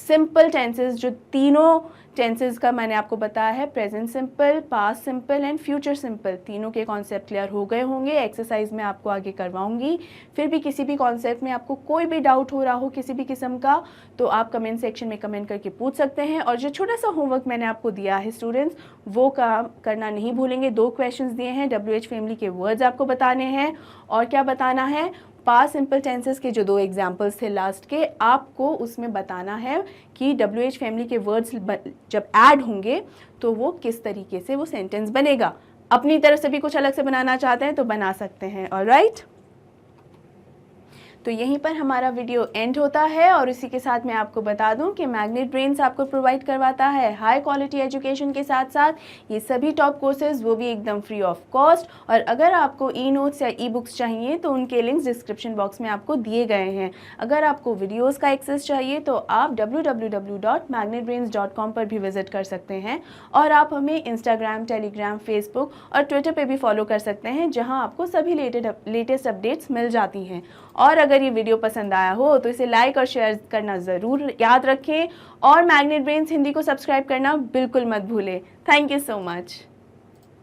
सिंपल टेंसेस, जो तीनों टेंसेस का मैंने आपको बताया है, present simple, past simple and future simple, तीनों के कॉन्सेप्ट क्लियर हो गए होंगे। एक्सरसाइज में आपको आगे करवाऊंगी। फिर भी किसी भी कॉन्सेप्ट में आपको कोई भी डाउट हो रहा हो किसी भी किस्म का, तो आप कमेंट सेक्शन में कमेंट करके पूछ सकते हैं। और जो छोटा सा होमवर्क मैंने आपको दिया है स्टूडेंट्स, वो काम करना नहीं भूलेंगे। 2 क्वेश्चंस दिए हैं, WH फैमिली के वर्ड्स आपको बताने हैं, और क्या बताना है, पास्ट सिंपल टेंसेस के जो 2 एग्जाम्पल्स थे लास्ट के, आपको उसमें बताना है कि WH फैमिली के वर्ड्स जब ऐड होंगे तो वो किस तरीके से वो सेंटेंस बनेगा। अपनी तरफ से भी कुछ अलग से बनाना चाहते हैं तो बना सकते हैं। ऑलराइट, तो यहीं पर हमारा वीडियो एंड होता है, और इसी के साथ मैं आपको बता दूं कि मैग्नेट ब्रेन्स आपको प्रोवाइड करवाता है हाई क्वालिटी एजुकेशन के साथ साथ ये सभी टॉप कोर्सेज, वो भी एकदम फ्री ऑफ कॉस्ट। और अगर आपको ई नोट्स या ई बुक्स चाहिए तो उनके लिंक्स डिस्क्रिप्शन बॉक्स में आपको दिए गए हैं। अगर आपको वीडियोज़ का एक्सेस चाहिए तो आप www.magnetbrains.com पर भी विजिट कर सकते हैं, और आप हमें इंस्टाग्राम, टेलीग्राम, फेसबुक और ट्विटर पे भी फॉलो कर सकते हैं, जहां आपको सभी लेटेस्ट अपडेट्स मिल जाती हैं। और अगर ये वीडियो पसंद आया हो तो इसे लाइक और शेयर करना ज़रूर याद रखें, और मैग्नेट ब्रेन्स हिंदी को सब्सक्राइब करना बिल्कुल मत भूलें। Thank you so much.